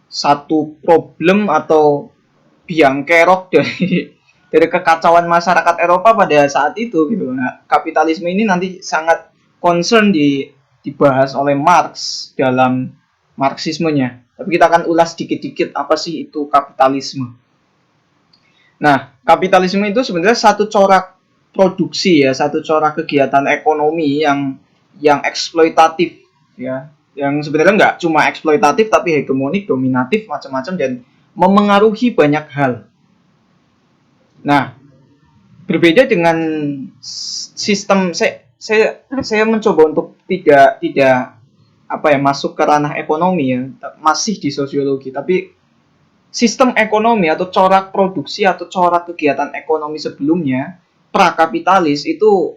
satu problem atau biang kerok dari kekacauan masyarakat Eropa pada saat itu gitu. Nah, kapitalisme ini nanti sangat concern dibahas oleh Marx dalam Marxismenya. Tapi kita akan ulas dikit-dikit apa sih itu kapitalisme. Nah, kapitalisme itu sebenarnya satu corak produksi ya, satu corak kegiatan ekonomi yang eksploitatif ya, yang sebenarnya nggak cuma eksploitatif tapi hegemonik, dominatif, macam-macam, dan memengaruhi banyak hal. Nah, berbeda dengan sistem, saya mencoba untuk tidak masuk ke ranah ekonomi ya, masih di sosiologi, tapi sistem ekonomi atau corak produksi atau corak kegiatan ekonomi sebelumnya prakapitalis itu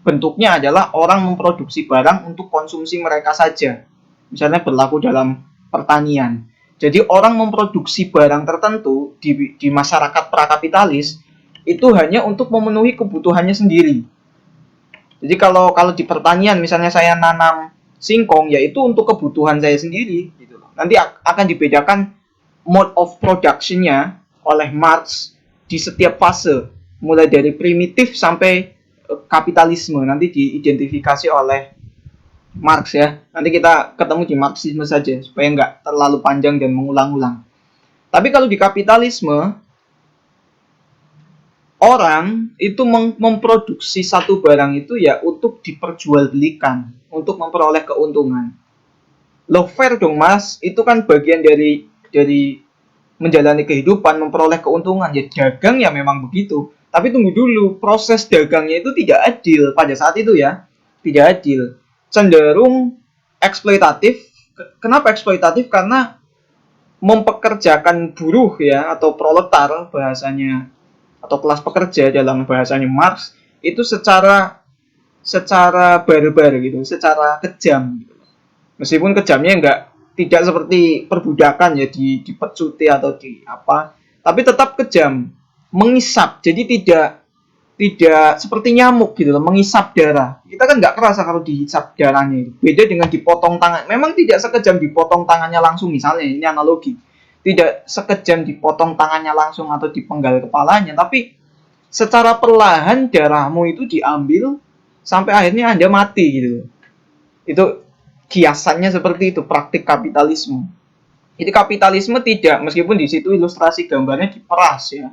bentuknya adalah orang memproduksi barang untuk konsumsi mereka saja. Misalnya berlaku dalam pertanian. Jadi orang memproduksi barang tertentu di masyarakat prakapitalis itu hanya untuk memenuhi kebutuhannya sendiri. Jadi kalau di pertanian misalnya saya nanam singkong, yaitu untuk kebutuhan saya sendiri gitu. Nanti akan dibedakan mode of production-nya oleh Marx di setiap fase, mulai dari primitif sampai kapitalisme, nanti diidentifikasi oleh Marx ya. Nanti kita ketemu di Marxisme saja supaya nggak terlalu panjang dan mengulang-ulang. Tapi kalau di kapitalisme, orang itu memproduksi satu barang itu ya untuk diperjualbelikan, untuk memperoleh keuntungan. Loh fair dong mas, itu kan bagian dari menjalani kehidupan, memperoleh keuntungan. Ya dagang ya memang begitu. Tapi tunggu dulu, proses dagangnya itu tidak adil pada saat itu ya. Tidak adil. Cenderung eksploitatif. Kenapa eksploitatif? Karena mempekerjakan buruh ya, atau proletar bahasanya, atau kelas pekerja dalam bahasanya Marx, itu secara barbar gitu, secara kejam. Meskipun kejamnya tidak seperti perbudakan ya, dipecuti atau di apa, tapi tetap kejam, mengisap. Jadi tidak seperti nyamuk gitu loh, mengisap darah. Kita kan nggak kerasa kalau dihisap darahnya itu. Beda dengan dipotong tangan. Memang tidak sekejam dipotong tangannya langsung, misalnya ini analogi. Tidak sekejam dipotong tangannya langsung atau dipenggal kepalanya, tapi secara perlahan darahmu itu diambil sampai akhirnya Anda mati gitu loh. Itu kiasannya seperti itu, praktik kapitalisme. Jadi kapitalisme tidak, meskipun di situ ilustrasi gambarnya diperas ya,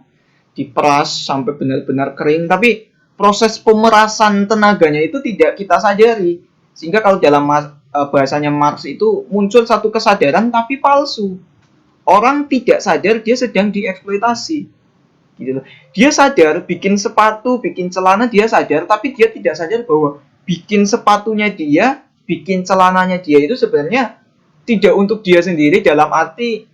diperas sampai benar-benar kering, tapi proses pemerasan tenaganya itu tidak kita sadari. Sehingga kalau dalam bahasanya Marx itu muncul satu kesadaran tapi palsu. Orang tidak sadar dia sedang dieksploitasi. Gitu. Dia sadar bikin sepatu, bikin celana dia sadar, tapi dia tidak sadar bahwa bikin sepatunya dia, bikin celananya dia itu sebenarnya tidak untuk dia sendiri, dalam arti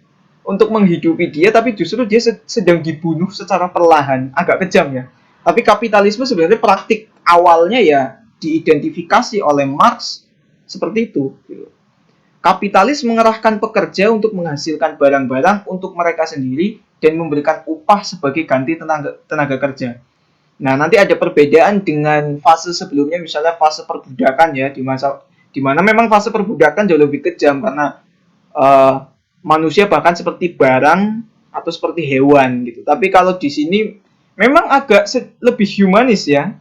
untuk menghidupi dia, tapi justru dia sedang dibunuh secara perlahan. Agak kejam ya. Tapi kapitalisme sebenarnya praktik awalnya ya diidentifikasi oleh Marx seperti itu. Kapitalis mengerahkan pekerja untuk menghasilkan barang-barang untuk mereka sendiri dan memberikan upah sebagai ganti tenaga kerja. Nah, nanti ada perbedaan dengan fase sebelumnya, misalnya fase perbudakan ya, di mana memang fase perbudakan jauh lebih kejam karena manusia bahkan seperti barang atau seperti hewan gitu. Tapi kalau di sini memang agak lebih humanis ya,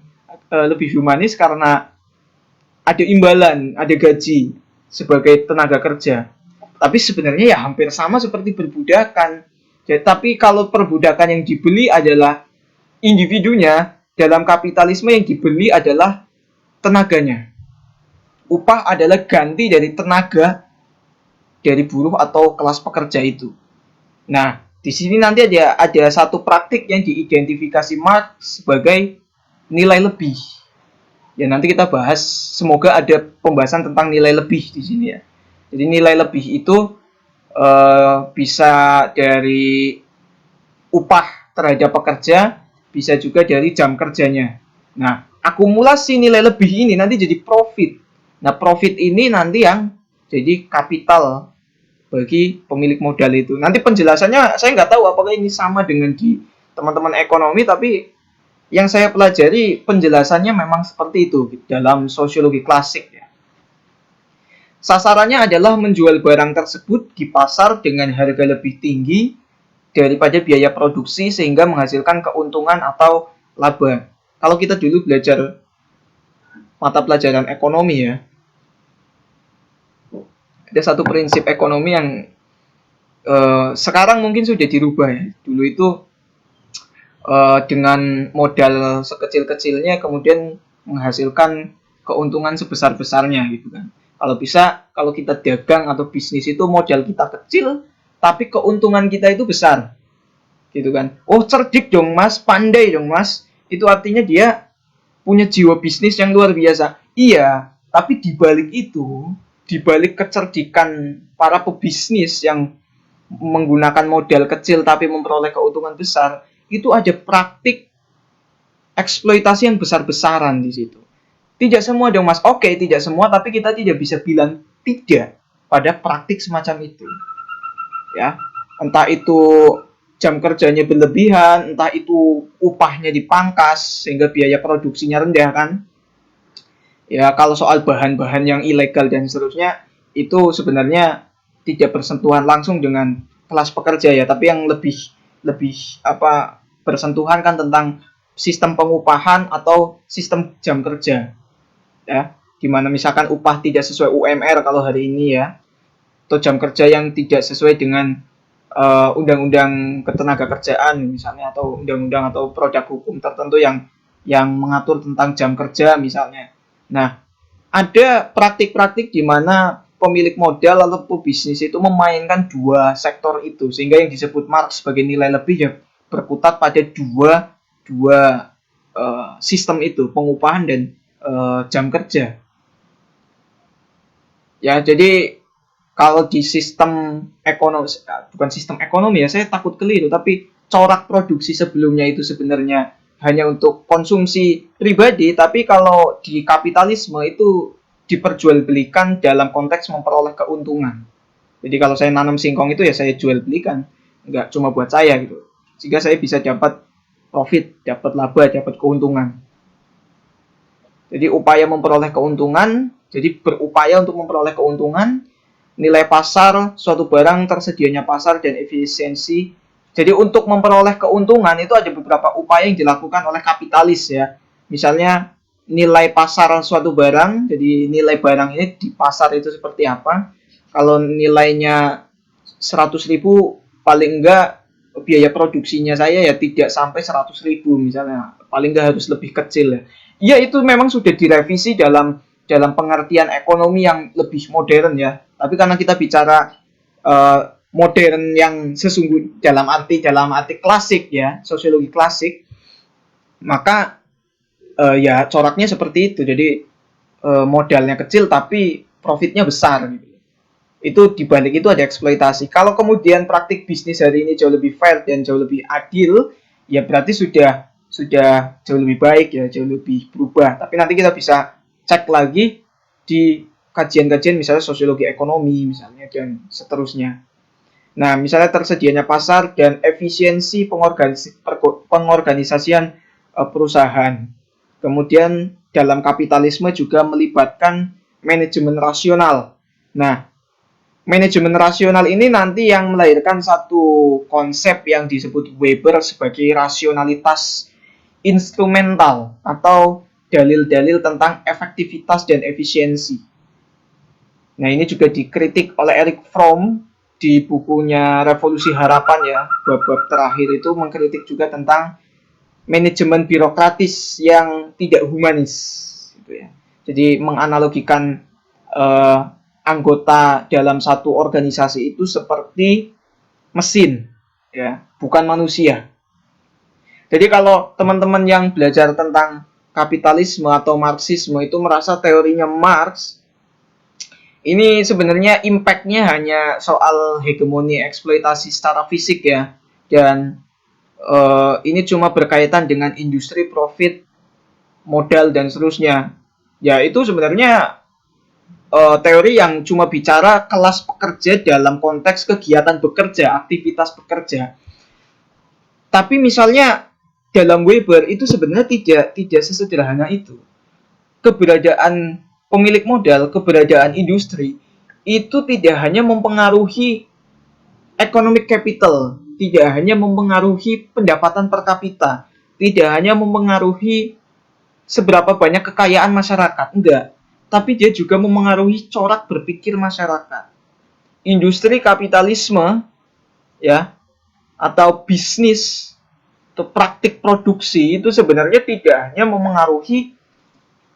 lebih humanis karena ada imbalan, ada gaji sebagai tenaga kerja. Tapi sebenarnya ya hampir sama seperti perbudakan. Jadi, tapi kalau perbudakan yang dibeli adalah individunya, dalam kapitalisme yang dibeli adalah tenaganya. Upah adalah ganti dari tenaga dari buruh atau kelas pekerja itu. Nah, di sini nanti ada satu praktik yang diidentifikasi Marx sebagai nilai lebih. Ya nanti kita bahas, semoga ada pembahasan tentang nilai lebih di sini ya. Jadi nilai lebih itu bisa dari upah terhadap pekerja, bisa juga dari jam kerjanya. Nah, akumulasi nilai lebih ini nanti jadi profit. Nah, profit ini nanti yang jadi kapital bagi pemilik modal itu. Nanti penjelasannya saya nggak tahu apakah ini sama dengan di teman-teman ekonomi, tapi yang saya pelajari penjelasannya memang seperti itu dalam sosiologi klasik ya. Sasarannya adalah menjual barang tersebut di pasar dengan harga lebih tinggi daripada biaya produksi sehingga menghasilkan keuntungan atau laba. Kalau kita dulu belajar mata pelajaran ekonomi ya, ada satu prinsip ekonomi yang sekarang mungkin sudah dirubah ya. Dulu itu dengan modal sekecil-kecilnya kemudian menghasilkan keuntungan sebesar-besarnya gitu kan. Kalau bisa, kalau kita dagang atau bisnis itu modal kita kecil tapi keuntungan kita itu besar gitu kan. Oh cerdik dong mas, pandai dong mas, itu artinya dia punya jiwa bisnis yang luar biasa. Iya, tapi dibalik itu, dibalik kecerdikan para pebisnis yang menggunakan modal kecil tapi memperoleh keuntungan besar, itu ada praktik eksploitasi yang besar-besaran di situ. Tidak semua dong mas, oke tidak semua, tapi kita tidak bisa bilang tidak pada praktik semacam itu. Ya, entah itu jam kerjanya berlebihan, entah itu upahnya dipangkas sehingga biaya produksinya rendah kan. Ya, kalau soal bahan-bahan yang ilegal dan seterusnya, itu sebenarnya tidak bersentuhan langsung dengan kelas pekerja ya, tapi yang lebih lebih bersentuhan kan tentang sistem pengupahan atau sistem jam kerja, ya, dimana misalkan upah tidak sesuai UMR kalau hari ini ya, atau jam kerja yang tidak sesuai dengan undang-undang ketenagakerjaan misalnya, atau undang-undang atau produk hukum tertentu yang mengatur tentang jam kerja misalnya. Nah, ada praktik-praktik di mana pemilik modal atau pebisnis itu memainkan dua sektor itu, sehingga yang disebut Marx sebagai nilai lebih ya berkutat pada dua dua sistem itu, pengupahan dan jam kerja. Ya, jadi kalau di sistem ekonomi, bukan sistem ekonomi ya, saya takut keliru, tapi corak produksi sebelumnya itu sebenarnya hanya untuk konsumsi pribadi, tapi kalau di kapitalisme itu diperjualbelikan dalam konteks memperoleh keuntungan. Jadi kalau saya nanam singkong itu ya saya jual belikan, nggak cuma buat saya gitu, sehingga saya bisa dapat profit, dapat laba, dapat keuntungan. Jadi upaya memperoleh keuntungan, jadi berupaya untuk memperoleh keuntungan, nilai pasar, suatu barang tersedianya pasar, dan efisiensi. Jadi untuk memperoleh keuntungan itu ada beberapa upaya yang dilakukan oleh kapitalis ya. Misalnya nilai pasar suatu barang, jadi nilai barang ini di pasar itu seperti apa. Kalau nilainya 100.000, paling enggak biaya produksinya saya ya tidak sampai 100.000 misalnya. Paling enggak harus lebih kecil ya. Ya itu memang sudah direvisi dalam pengertian ekonomi yang lebih modern ya. Tapi karena kita bicara modern yang dalam arti klasik ya, sosiologi klasik, maka ya coraknya seperti itu. Jadi modalnya kecil tapi profitnya besar gitu. Itu dibalik itu ada eksploitasi. Kalau kemudian praktik bisnis hari ini jauh lebih fair dan jauh lebih adil, ya berarti sudah jauh lebih baik ya, jauh lebih berubah. Tapi nanti kita bisa cek lagi di kajian-kajian misalnya sosiologi ekonomi misalnya dan seterusnya. Nah, misalnya tersedianya pasar dan efisiensi pengorganisasian perusahaan. Kemudian dalam kapitalisme juga melibatkan manajemen rasional. Nah, manajemen rasional ini nanti yang melahirkan satu konsep yang disebut Weber sebagai rasionalitas instrumental atau dalil-dalil tentang efektivitas dan efisiensi. Nah, ini juga dikritik oleh Erich Fromm di bukunya Revolusi Harapan ya. Bab-bab terakhir itu mengkritik juga tentang manajemen birokratis yang tidak humanis gitu ya. Jadi menganalogikan anggota dalam satu organisasi itu seperti mesin ya, bukan manusia. Jadi kalau teman-teman yang belajar tentang kapitalisme atau marxisme itu merasa teorinya Marx ini sebenarnya impact-nya hanya soal hegemoni eksploitasi secara fisik ya, dan ini cuma berkaitan dengan industri, profit, modal dan seterusnya. Ya itu sebenarnya teori yang cuma bicara kelas pekerja dalam konteks kegiatan bekerja, aktivitas bekerja. Tapi misalnya dalam Weber itu sebenarnya tidak sesederhana itu. Keberadaan pemilik modal, keberadaan industri itu tidak hanya mempengaruhi economic capital, tidak hanya mempengaruhi pendapatan per kapita, tidak hanya mempengaruhi seberapa banyak kekayaan masyarakat, enggak. Tapi dia juga mempengaruhi corak berpikir masyarakat. Industri kapitalisme ya atau bisnis atau praktik produksi itu sebenarnya tidak hanya mempengaruhi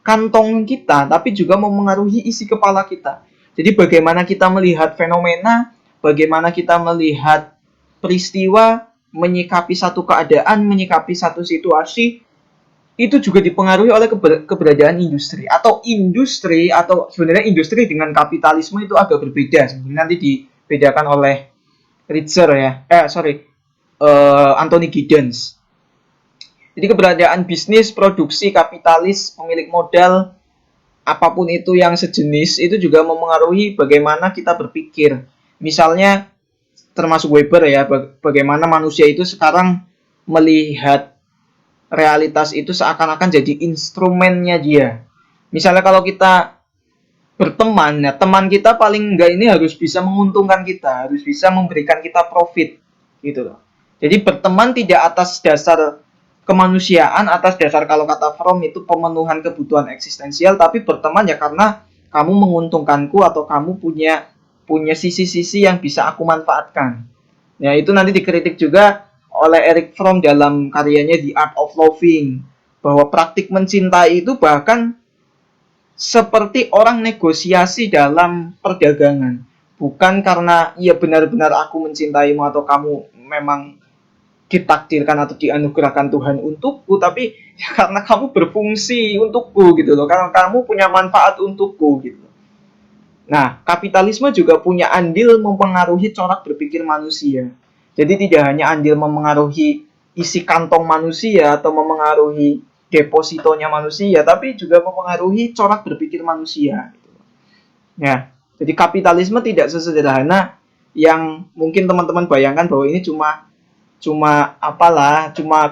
kantong kita, tapi juga mempengaruhi isi kepala kita. Jadi bagaimana kita melihat fenomena, bagaimana kita melihat peristiwa, menyikapi satu keadaan, menyikapi satu situasi, itu juga dipengaruhi oleh keberadaan industri atau sebenarnya industri dengan kapitalisme itu agak berbeda. Sebenarnya nanti dibedakan oleh Ritzer ya. Anthony Giddens. Jadi keberadaan bisnis, produksi, kapitalis, pemilik modal, apapun itu yang sejenis, itu juga mempengaruhi bagaimana kita berpikir. Misalnya, termasuk Weber ya, bagaimana manusia itu sekarang melihat realitas itu seakan-akan jadi instrumennya dia. Misalnya kalau kita berteman, ya teman kita paling enggak ini harus bisa menguntungkan kita, harus bisa memberikan kita profit, gitu loh. Jadi berteman tidak atas dasar kemanusiaan, atas dasar kalau kata Fromm itu pemenuhan kebutuhan eksistensial, tapi berteman ya karena kamu menguntungkanku atau kamu punya punya sisi-sisi yang bisa aku manfaatkan. Ya, itu nanti dikritik juga oleh Eric Fromm dalam karyanya The Art of Loving, bahwa praktik mencintai itu bahkan seperti orang negosiasi dalam perdagangan. Bukan karena ia benar-benar aku mencintaimu atau kamu memang ditakdirkan atau dianugerahkan Tuhan untukku, tapi ya karena kamu berfungsi untukku gitu loh, karena kamu punya manfaat untukku gitu. Nah, kapitalisme juga punya andil mempengaruhi corak berpikir manusia. Jadi tidak hanya andil mempengaruhi isi kantong manusia atau mempengaruhi depositonya manusia, tapi juga mempengaruhi corak berpikir manusia. Ya, jadi kapitalisme tidak sesederhana yang mungkin teman-teman bayangkan bahwa ini cuma cuma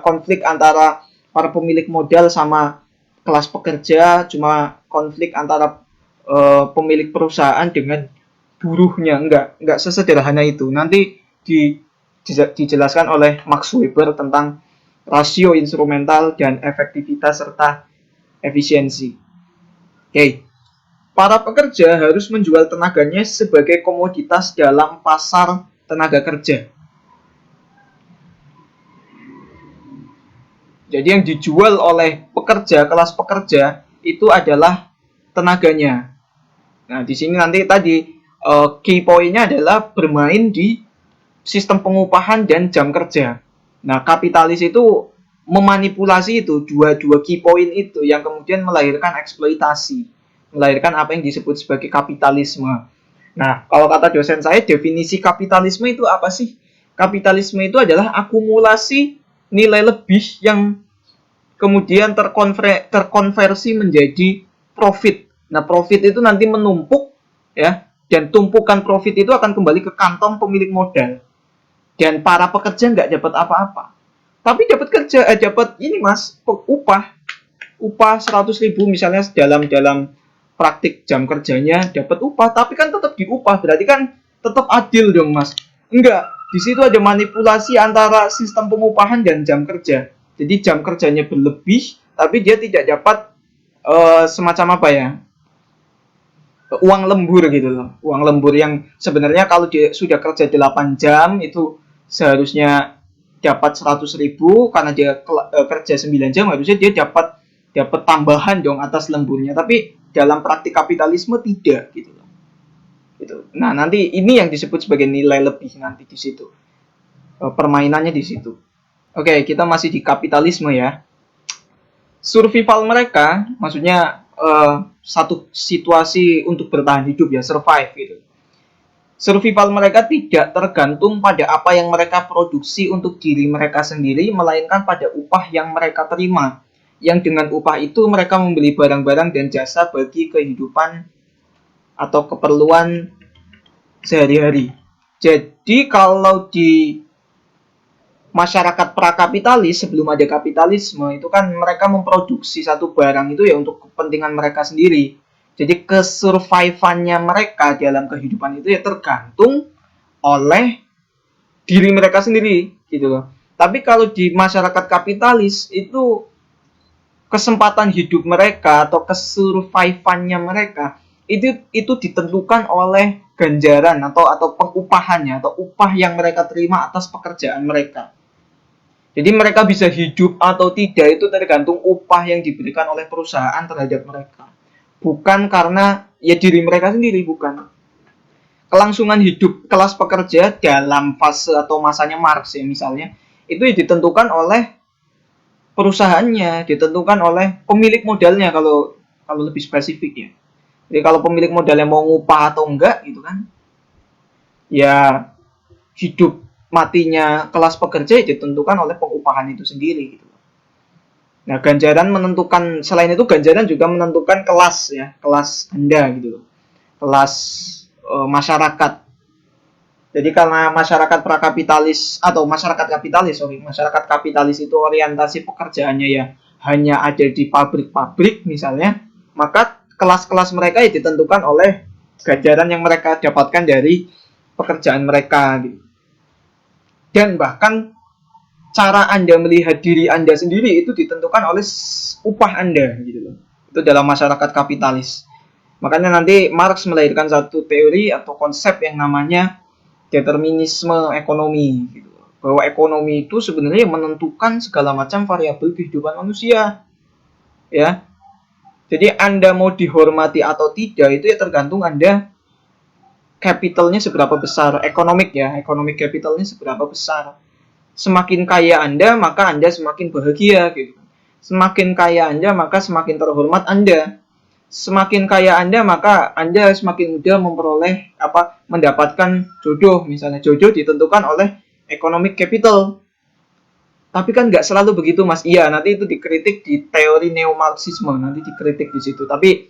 konflik antara para pemilik modal sama kelas pekerja, cuma konflik antara pemilik perusahaan dengan buruhnya. Enggak sesederhana itu. Nanti dijelaskan oleh Max Weber tentang rasio instrumental dan efektivitas serta efisiensi. Oke. Para pekerja harus menjual tenaganya sebagai komoditas dalam pasar tenaga kerja. Jadi yang dijual oleh pekerja, kelas pekerja itu adalah tenaganya. Nah, di sini nanti tadi key point-nya adalah bermain di sistem pengupahan dan jam kerja. Nah, kapitalis itu memanipulasi itu dua key point itu yang kemudian melahirkan eksploitasi, melahirkan apa yang disebut sebagai kapitalisme. Nah, kalau kata dosen saya, definisi kapitalisme itu apa sih? Kapitalisme itu adalah akumulasi nilai lebih yang kemudian terkonversi menjadi profit. Nah, profit itu nanti menumpuk ya, dan tumpukan profit itu akan kembali ke kantong pemilik modal. Dan para pekerja nggak dapat apa-apa. Tapi dapat kerja, dapat ini mas, upah 100.000 misalnya dalam praktik jam kerjanya dapat upah, tapi kan tetap diupah, berarti kan tetap adil dong mas. Enggak, di situ ada manipulasi antara sistem pengupahan dan jam kerja. Jadi jam kerjanya berlebih, tapi dia tidak dapat semacam apa ya, uang lembur gitu loh. Uang lembur yang sebenarnya kalau dia sudah kerja 8 jam itu seharusnya dapat 100.000, karena dia kerja 9 jam harusnya dia dapat tambahan dong atas lemburnya. Tapi dalam praktik kapitalisme tidak gitu loh. Gitu. Nah, nanti ini yang disebut sebagai nilai lebih nanti di situ. Permainannya di situ. Oke, kita masih di kapitalisme ya. Survival mereka, maksudnya satu situasi untuk bertahan hidup ya, survive gitu. Survival mereka tidak tergantung pada apa yang mereka produksi untuk diri mereka sendiri, melainkan pada upah yang mereka terima. Yang dengan upah itu mereka membeli barang-barang dan jasa bagi kehidupan atau keperluan sehari-hari. Jadi kalau di masyarakat prakapitalis sebelum ada kapitalisme itu kan mereka memproduksi satu barang itu ya untuk kepentingan mereka sendiri. Jadi kesurvivannya mereka dalam kehidupan itu ya tergantung oleh diri mereka sendiri gitu loh. Tapi kalau di masyarakat kapitalis itu kesempatan hidup mereka atau kesurvivannya mereka itu ditentukan oleh ganjaran atau pengupahannya atau upah yang mereka terima atas pekerjaan mereka. Jadi mereka bisa hidup atau tidak itu tergantung upah yang diberikan oleh perusahaan terhadap mereka. Bukan karena ya diri mereka sendiri, bukan. Kelangsungan hidup kelas pekerja dalam fase atau masanya Marx ya misalnya, itu ditentukan oleh perusahaannya, ditentukan oleh pemilik modalnya kalau lebih spesifik ya. Jadi kalau pemilik modalnya mau ngupah atau enggak gitu kan, ya hidup matinya kelas pekerja ditentukan oleh pengupahan itu sendiri gitu. Nah, ganjaran menentukan, selain itu ganjaran juga menentukan kelas ya, kelas Anda gitu. Kelas masyarakat. Jadi karena masyarakat prakapitalis atau masyarakat kapitalis itu orientasi pekerjaannya ya hanya ada di pabrik-pabrik misalnya, maka kelas-kelas mereka ya ditentukan oleh ganjaran yang mereka dapatkan dari pekerjaan mereka gitu. Dan bahkan cara Anda melihat diri Anda sendiri itu ditentukan oleh upah Anda gitu loh. Itu dalam masyarakat kapitalis. Makanya nanti Marx melahirkan satu teori atau konsep yang namanya determinisme ekonomi gitu. Bahwa ekonomi itu sebenarnya menentukan segala macam variabel kehidupan manusia. Ya. Jadi Anda mau dihormati atau tidak itu ya tergantung Anda capitalnya seberapa besar, ekonomik capitalnya seberapa besar. Semakin kaya Anda, maka Anda semakin bahagia gitu. Semakin kaya Anda, maka semakin terhormat Anda. Semakin kaya Anda, maka Anda semakin mudah mendapatkan jodoh. Misalnya jodoh ditentukan oleh economic capital. Tapi kan nggak selalu begitu, Mas. Iya, nanti itu dikritik di teori neo-marxisme, nanti dikritik di situ. Tapi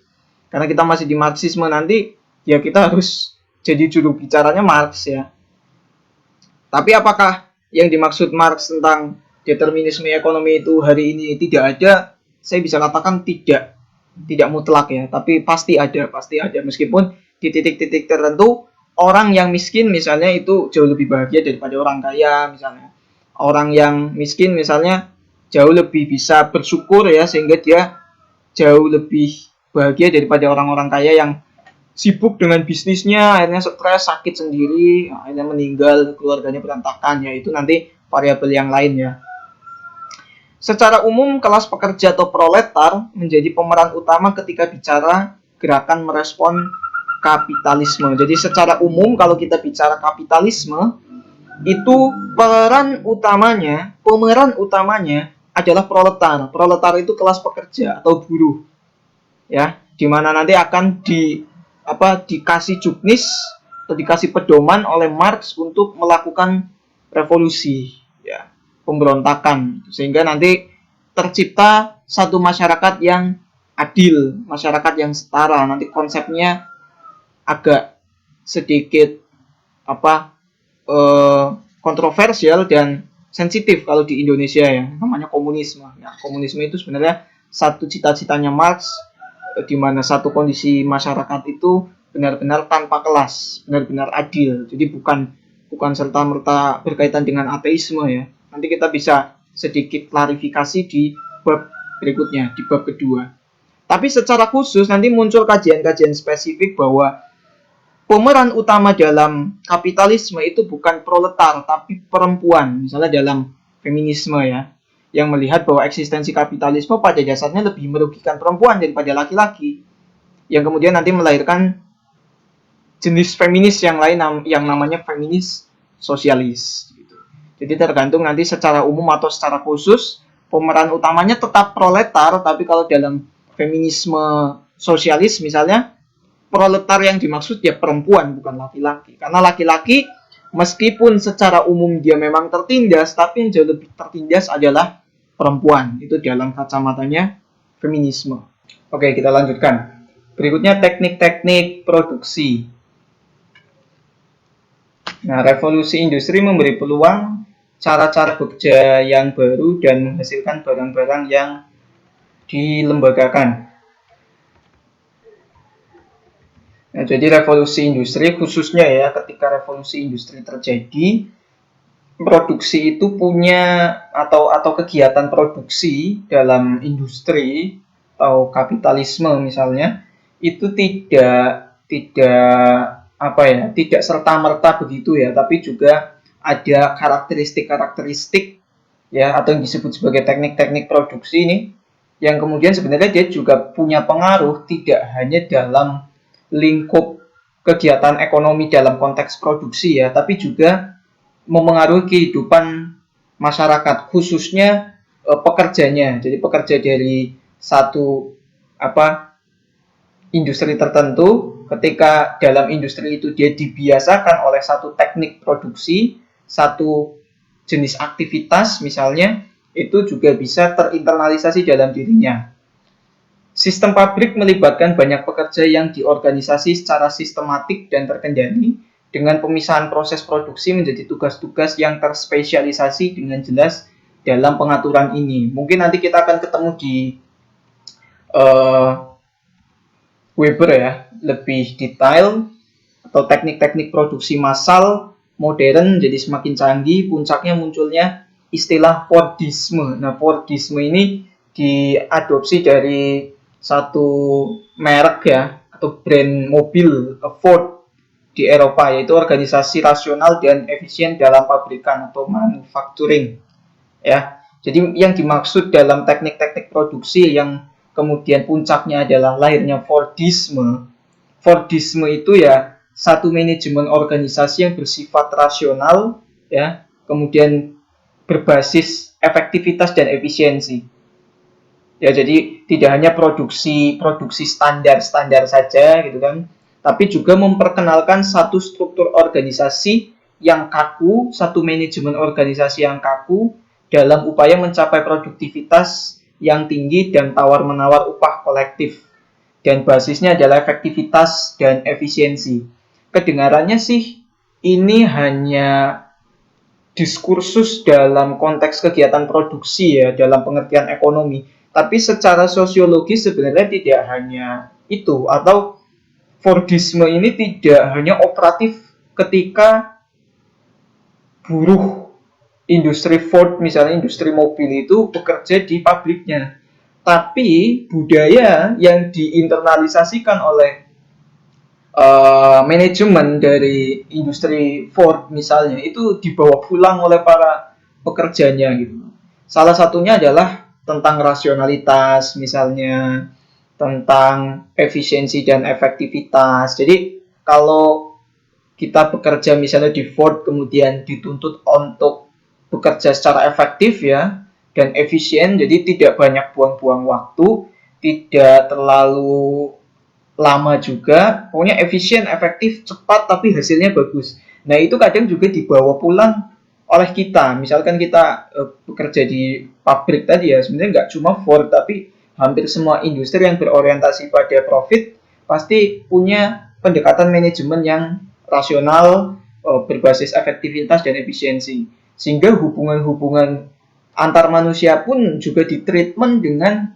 karena kita masih di marxisme nanti, ya kita harus jadi juru bicaranya Marx ya. Tapi apakah yang dimaksud Marx tentang determinisme ekonomi itu hari ini tidak ada? Saya bisa katakan tidak mutlak ya, tapi pasti ada meskipun di titik-titik tertentu orang yang miskin misalnya itu jauh lebih bahagia daripada orang kaya misalnya. Orang yang miskin misalnya jauh lebih bisa bersyukur ya sehingga dia jauh lebih bahagia daripada orang-orang kaya yang sibuk dengan bisnisnya, akhirnya stres, sakit sendiri, akhirnya meninggal, keluarganya berantakan, ya itu nanti variabel yang lain ya. Secara umum, kelas pekerja atau proletar menjadi pemeran utama ketika bicara gerakan merespon kapitalisme. Jadi secara umum kalau kita bicara kapitalisme, itu pemeran utamanya adalah proletar. Proletar itu kelas pekerja atau buruh. Ya, di mana nanti akan dikasih juknis atau dikasih pedoman oleh Marx untuk melakukan revolusi ya, pemberontakan sehingga nanti tercipta satu masyarakat yang adil, masyarakat yang setara. Nanti konsepnya agak sedikit kontroversial dan sensitif kalau di Indonesia ya, namanya komunisme. Nah, komunisme itu sebenarnya satu cita-citanya Marx di mana satu kondisi masyarakat itu benar-benar tanpa kelas, benar-benar adil. Jadi bukan serta-merta berkaitan dengan ateisme ya. Nanti kita bisa sedikit klarifikasi di bab berikutnya, di bab kedua. Tapi secara khusus nanti muncul kajian-kajian spesifik bahwa pemeran utama dalam kapitalisme itu bukan proletar, tapi perempuan. Misalnya dalam feminisme ya, yang melihat bahwa eksistensi kapitalisme pada dasarnya lebih merugikan perempuan daripada laki-laki, yang kemudian nanti melahirkan jenis feminis yang lain yang namanya feminis sosialis. Jadi tergantung nanti secara umum atau secara khusus pemeran utamanya tetap proletar, tapi kalau dalam feminisme sosialis misalnya proletar yang dimaksud ya perempuan bukan laki-laki, karena laki-laki meskipun secara umum dia memang tertindas, tapi yang jauh lebih tertindas adalah perempuan. Itu dalam kacamatanya feminisme. Oke, kita lanjutkan. Berikutnya teknik-teknik produksi. Nah, revolusi industri memberi peluang cara-cara bekerja yang baru dan menghasilkan barang-barang yang dilembagakan. Nah, jadi revolusi industri khususnya ya, ketika revolusi industri terjadi, produksi itu punya atau kegiatan produksi dalam industri atau kapitalisme misalnya itu tidak serta-merta begitu ya, tapi juga ada karakteristik ya atau yang disebut sebagai teknik-teknik produksi ini yang kemudian sebenarnya dia juga punya pengaruh tidak hanya dalam lingkup kegiatan ekonomi dalam konteks produksi ya, tapi juga memengaruhi kehidupan masyarakat khususnya pekerjanya. Jadi pekerja dari satu industri tertentu, ketika dalam industri itu dia dibiasakan oleh satu teknik produksi, satu jenis aktivitas misalnya, itu juga bisa terinternalisasi dalam dirinya. Sistem pabrik melibatkan banyak pekerja yang diorganisasi secara sistematik dan terkendali dengan pemisahan proses produksi menjadi tugas-tugas yang terspesialisasi dengan jelas dalam pengaturan ini. Mungkin nanti kita akan ketemu di Weber ya, lebih detail atau teknik-teknik produksi massal modern jadi semakin canggih, puncaknya munculnya istilah Fordisme. Nah, Fordisme ini diadopsi dari satu merek ya, atau brand mobil Ford di Eropa, yaitu organisasi rasional dan efisien dalam pabrikan atau manufacturing ya. Jadi yang dimaksud dalam teknik-teknik produksi yang kemudian puncaknya adalah lahirnya Fordisme. Fordisme itu ya satu manajemen organisasi yang bersifat rasional ya, kemudian berbasis efektivitas dan efisiensi. Ya, jadi tidak hanya produksi standar saja gitu kan, tapi juga memperkenalkan satu struktur organisasi yang kaku, satu manajemen organisasi yang kaku dalam upaya mencapai produktivitas yang tinggi dan tawar-menawar upah kolektif. Dan basisnya adalah efektivitas dan efisiensi. Kedengarannya sih ini hanya diskursus dalam konteks kegiatan produksi ya, dalam pengertian ekonomi. Tapi secara sosiologis sebenarnya tidak hanya itu, atau Fordisme ini tidak hanya operatif ketika buruh industri Ford, misalnya industri mobil itu bekerja di pabriknya. Tapi budaya yang diinternalisasikan oleh manajemen dari industri Ford misalnya itu dibawa pulang oleh para pekerjanya gitu. Salah satunya adalah tentang rasionalitas misalnya, tentang efisiensi dan efektivitas. Jadi kalau kita bekerja misalnya di Ford kemudian dituntut untuk bekerja secara efektif ya dan efisien, jadi tidak banyak buang-buang waktu, tidak terlalu lama juga, pokoknya efisien, efektif, cepat, tapi hasilnya bagus. Nah, itu kadang juga dibawa pulang oleh kita. Misalkan kita bekerja di pabrik tadi ya, sebenarnya nggak cuma Ford, tapi hampir semua industri yang berorientasi pada profit pasti punya pendekatan manajemen yang rasional, berbasis efektivitas dan efisiensi. Sehingga hubungan-hubungan antar manusia pun juga ditreatment dengan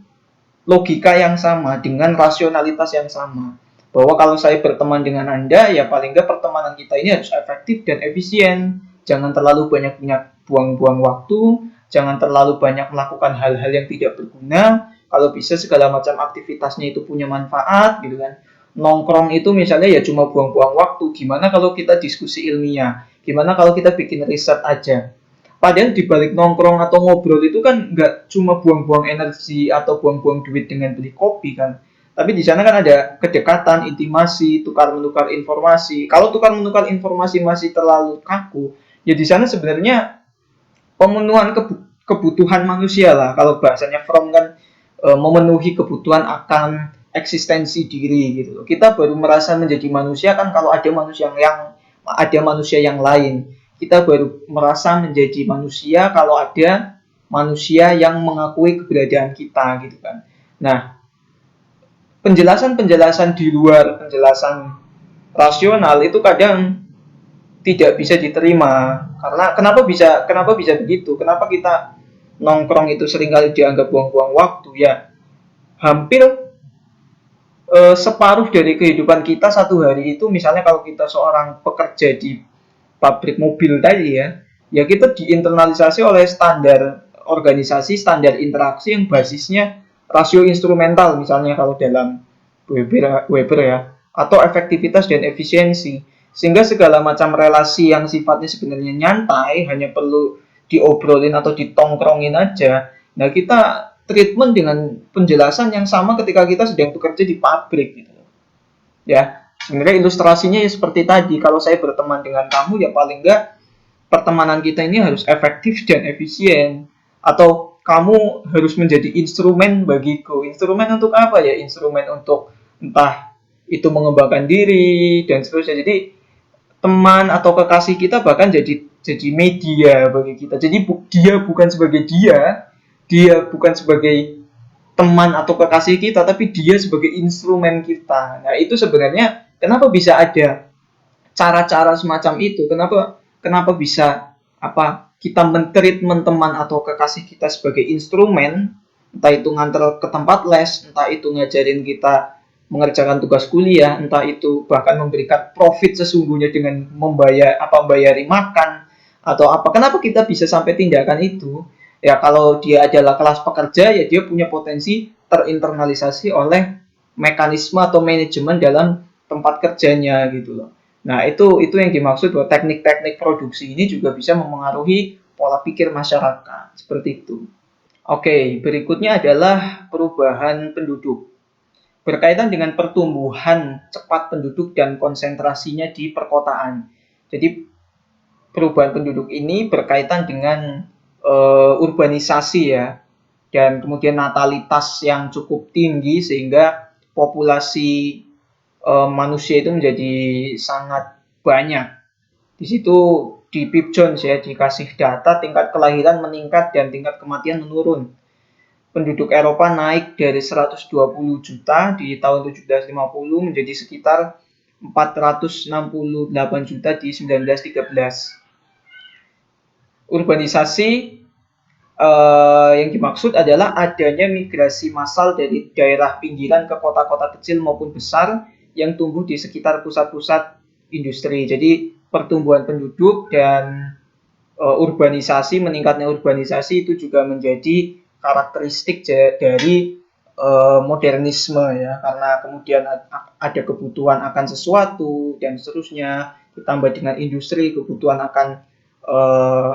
logika yang sama, dengan rasionalitas yang sama. Bahwa kalau saya berteman dengan Anda, ya paling nggak pertemanan kita ini harus efektif dan efisien. Jangan terlalu banyak buang-buang waktu, jangan terlalu banyak melakukan hal-hal yang tidak berguna. Kalau bisa segala macam aktivitasnya itu punya manfaat, gitu kan. Nongkrong itu misalnya ya cuma buang-buang waktu. Gimana kalau kita diskusi ilmiah? Gimana kalau kita bikin riset aja? Padahal di balik nongkrong atau ngobrol itu kan nggak cuma buang-buang energi atau buang-buang duit dengan beli kopi kan. Tapi di sana kan ada kedekatan, intimasi, tukar-menukar informasi. Kalau tukar-menukar informasi masih terlalu kaku, ya di sana sebenarnya pemenuhan kebutuhan manusia lah. Kalau bahasanya Fromm kan memenuhi kebutuhan akan eksistensi diri gitu. Kita baru merasa menjadi manusia kan kalau ada manusia yang lain. Kita baru merasa menjadi manusia kalau ada manusia yang mengakui keberadaan kita gitu kan. Nah, penjelasan-penjelasan di luar penjelasan rasional itu kadang tidak bisa diterima. Karena kenapa bisa begitu? Kenapa kita nongkrong itu seringkali dianggap buang-buang waktu ya? Hampir separuh dari kehidupan kita satu hari itu, misalnya kalau kita seorang pekerja di pabrik mobil tadi ya kita diinternalisasi oleh standar organisasi, standar interaksi yang basisnya rasio instrumental misalnya kalau dalam Weber ya, atau efektivitas dan efisiensi, sehingga segala macam relasi yang sifatnya sebenarnya nyantai hanya perlu diobrolin atau ditongkrongin aja. Nah, kita treatment dengan penjelasan yang sama ketika kita sedang bekerja di pabrik gitu ya. Sebenarnya ilustrasinya ya seperti tadi, kalau saya berteman dengan kamu ya paling enggak pertemanan kita ini harus efektif dan efisien, atau kamu harus menjadi instrumen bagiku. Instrumen untuk apa ya? Instrumen untuk entah itu mengembangkan diri dan seterusnya. Jadi teman atau kekasih kita bahkan jadi media bagi kita. Jadi dia bukan sebagai dia bukan sebagai teman atau kekasih kita, tapi dia sebagai instrumen kita. Nah, itu sebenarnya kenapa bisa ada cara-cara semacam itu? Kenapa bisa kita men-treatment teman atau kekasih kita sebagai instrumen, entah itu nganter ke tempat les, entah itu ngajarin kita mengerjakan tugas kuliah, entah itu bahkan memberikan profit sesungguhnya dengan membayari makan, Atau apa? Kenapa kita bisa sampai tindakan itu? Ya kalau dia adalah kelas pekerja, ya dia punya potensi terinternalisasi oleh mekanisme atau manajemen dalam tempat kerjanya gitu loh. Nah, itu yang dimaksud bahwa teknik-teknik produksi ini juga bisa memengaruhi pola pikir masyarakat seperti itu. Oke, berikutnya adalah perubahan penduduk. Berkaitan dengan pertumbuhan cepat penduduk dan konsentrasinya di perkotaan. Jadi perubahan penduduk ini berkaitan dengan urbanisasi ya, dan kemudian natalitas yang cukup tinggi sehingga populasi manusia itu menjadi sangat banyak. Di situ di Pip Jones ya dikasih data tingkat kelahiran meningkat dan tingkat kematian menurun. Penduduk Eropa naik dari 120 juta di tahun 1750 menjadi sekitar 468 juta di 1913. Urbanisasi yang dimaksud adalah adanya migrasi massal dari daerah pinggiran ke kota-kota kecil maupun besar yang tumbuh di sekitar pusat-pusat industri. Jadi pertumbuhan penduduk dan urbanisasi, meningkatnya urbanisasi itu juga menjadi karakteristik dari modernisme ya, karena kemudian ada kebutuhan akan sesuatu dan seterusnya, ditambah dengan industri, kebutuhan akan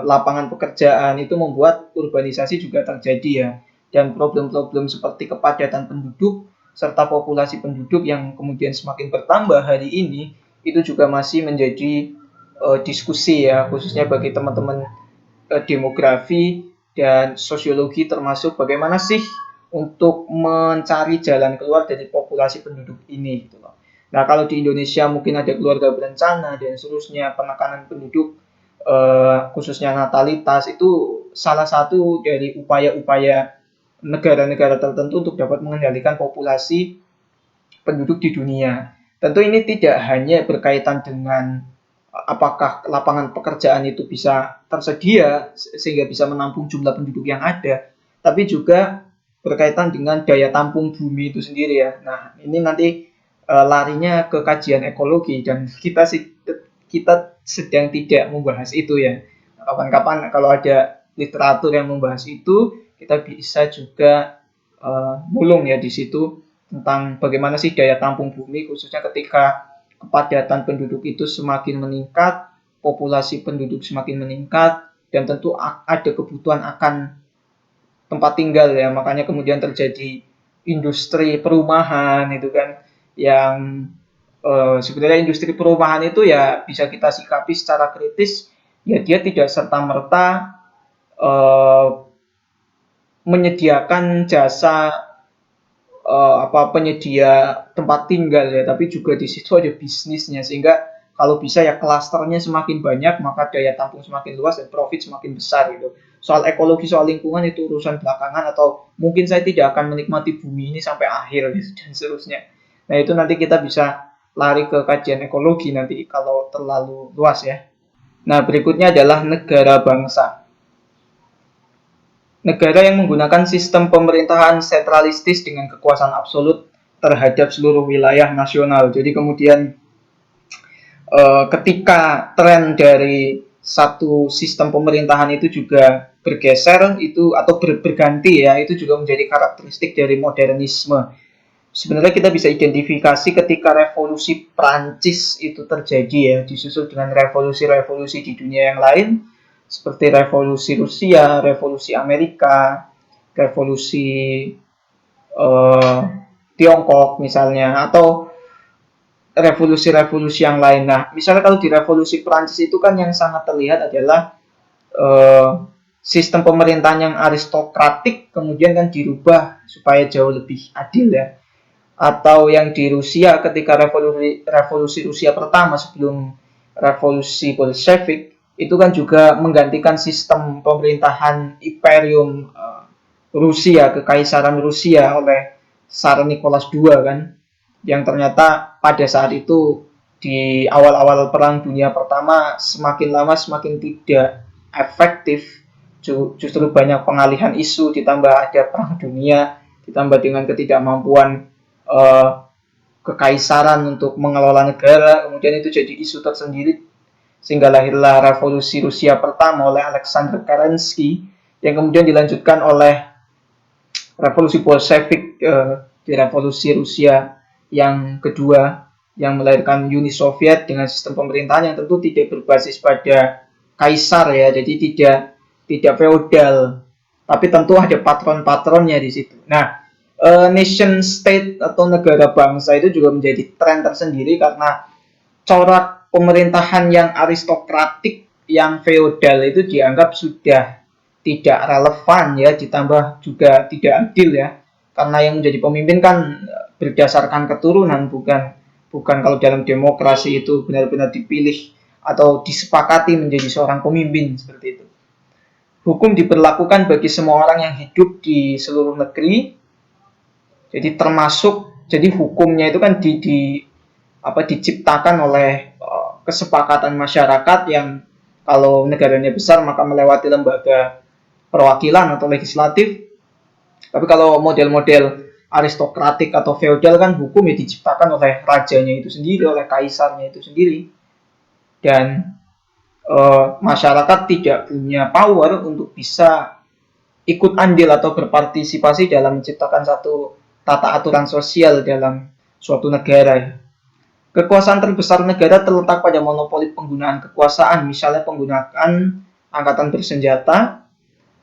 lapangan pekerjaan, itu membuat urbanisasi juga terjadi ya, dan problem-problem seperti kepadatan penduduk serta populasi penduduk yang kemudian semakin bertambah hari ini itu juga masih menjadi diskusi ya, khususnya bagi teman-teman demografi dan sosiologi, termasuk bagaimana sih untuk mencari jalan keluar dari populasi penduduk ini gitu loh. Nah, kalau di Indonesia mungkin ada keluarga berencana dan seterusnya, penekanan penduduk khususnya natalitas itu salah satu dari upaya-upaya negara-negara tertentu untuk dapat mengendalikan populasi penduduk di dunia. Tentu ini tidak hanya berkaitan dengan apakah lapangan pekerjaan itu bisa tersedia sehingga bisa menampung jumlah penduduk yang ada, tapi juga berkaitan dengan daya tampung bumi itu sendiri ya. Nah, ini nanti larinya ke kajian ekologi dan kita sedang tidak membahas itu ya. Kapan-kapan kalau ada literatur yang membahas itu, kita bisa juga mulung ya di situ tentang bagaimana sih daya tampung bumi, khususnya ketika kepadatan penduduk itu semakin meningkat, populasi penduduk semakin meningkat, dan tentu ada kebutuhan akan tempat tinggal ya, makanya kemudian terjadi industri perumahan itu kan, yang sebenarnya industri perumahan itu ya bisa kita sikapi secara kritis, ya dia tidak serta-merta menyediakan jasa penyedia tempat tinggal ya, tapi juga di situ ada bisnisnya, sehingga kalau bisa ya klasternya semakin banyak maka daya tampung semakin luas dan profit semakin besar gitu. Soal ekologi, soal lingkungan itu urusan belakangan, atau mungkin saya tidak akan menikmati bumi ini sampai akhir gitu, dan seterusnya. Nah, itu nanti kita bisa lari ke kajian ekologi nanti kalau terlalu luas ya. Nah, berikutnya adalah negara bangsa. Negara yang menggunakan sistem pemerintahan sentralistis dengan kekuasaan absolut terhadap seluruh wilayah nasional. Jadi kemudian ketika tren dari satu sistem pemerintahan itu juga bergeser itu atau berganti ya, itu juga menjadi karakteristik dari modernisme. Sebenarnya kita bisa identifikasi ketika revolusi Prancis itu terjadi ya, disusul dengan revolusi-revolusi di dunia yang lain seperti revolusi Rusia, revolusi Amerika, revolusi Tiongkok misalnya, atau revolusi-revolusi yang lain. Nah, misalnya kalau di revolusi Prancis itu kan yang sangat terlihat adalah sistem pemerintahan yang aristokratik kemudian kan dirubah supaya jauh lebih adil ya. Atau yang di Rusia ketika revolusi Rusia pertama sebelum revolusi Bolshevik itu kan juga menggantikan sistem pemerintahan imperium Rusia, kekaisaran Rusia oleh Tsar Nicholas II kan, yang ternyata pada saat itu di awal-awal Perang Dunia Pertama semakin lama semakin tidak efektif, justru banyak pengalihan isu, ditambah ada Perang Dunia, ditambah dengan ketidakmampuan kekaisaran untuk mengelola negara, kemudian itu jadi isu tersendiri sehingga lahirlah revolusi Rusia pertama oleh Alexander Kerensky, yang kemudian dilanjutkan oleh revolusi Bolshevik di revolusi Rusia yang kedua, yang melahirkan Uni Soviet dengan sistem pemerintahan yang tentu tidak berbasis pada kaisar ya, jadi tidak feodal, tapi tentu ada patron-patronnya di situ. Nah, nation state atau negara bangsa itu juga menjadi tren tersendiri karena corak pemerintahan yang aristokratik, yang feodal itu dianggap sudah tidak relevan ya, ditambah juga tidak adil ya, karena yang menjadi pemimpin kan berdasarkan keturunan, bukan kalau dalam demokrasi itu benar-benar dipilih atau disepakati menjadi seorang pemimpin seperti itu. Hukum diberlakukan bagi semua orang yang hidup di seluruh negeri, jadi jadi hukumnya itu kan diciptakan oleh kesepakatan masyarakat yang kalau negaranya besar maka melewati lembaga perwakilan atau legislatif. Tapi kalau model-model aristokratik atau feodal kan hukum ya diciptakan oleh rajanya itu sendiri, oleh kaisarnya itu sendiri. Dan masyarakat tidak punya power untuk bisa ikut andil atau berpartisipasi dalam menciptakan satu tata aturan sosial dalam suatu negara. Kekuasaan terbesar negara terletak pada monopoli penggunaan kekuasaan, misalnya penggunaan angkatan bersenjata.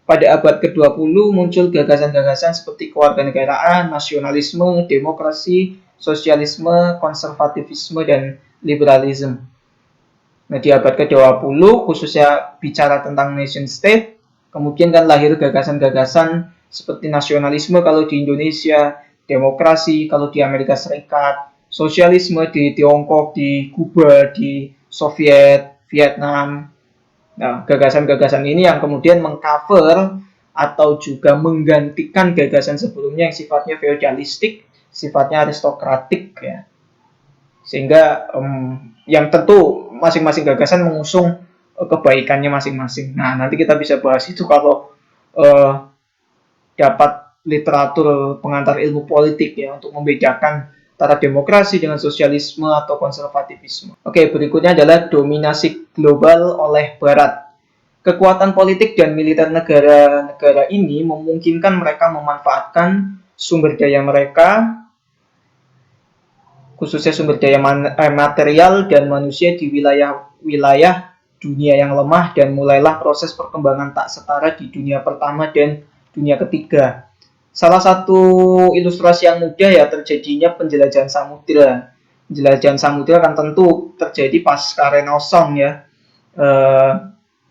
Pada abad ke-20 muncul gagasan-gagasan seperti kewarganegaraan, nasionalisme, demokrasi, sosialisme, konservatifisme, dan liberalisme. Nah, di abad ke-20 khususnya bicara tentang nation state, kemudian kan lahir gagasan-gagasan seperti nasionalisme kalau di Indonesia, demokrasi kalau di Amerika Serikat, sosialisme di Tiongkok, di Kuba, di Soviet, Vietnam. Nah, gagasan-gagasan ini yang kemudian mengcover atau juga menggantikan gagasan sebelumnya yang sifatnya feodalistik, sifatnya aristokratik ya. Sehingga yang tentu masing-masing gagasan mengusung kebaikannya masing-masing. Nah, nanti kita bisa bahas itu kalau dapat literatur pengantar ilmu politik ya, untuk membedakan antara demokrasi dengan sosialisme atau konservatifisme. Oke, berikutnya adalah dominasi global oleh Barat. Kekuatan politik dan militer negara-negara ini memungkinkan mereka memanfaatkan sumber daya mereka, khususnya sumber daya material dan manusia di wilayah-wilayah dunia yang lemah, dan mulailah proses perkembangan tak setara di dunia pertama dan dunia ketiga. Salah satu ilustrasi yang mudah ya terjadinya penjelajahan samudera. Penjelajahan samudera kan tentu terjadi pasca Renaissance ya,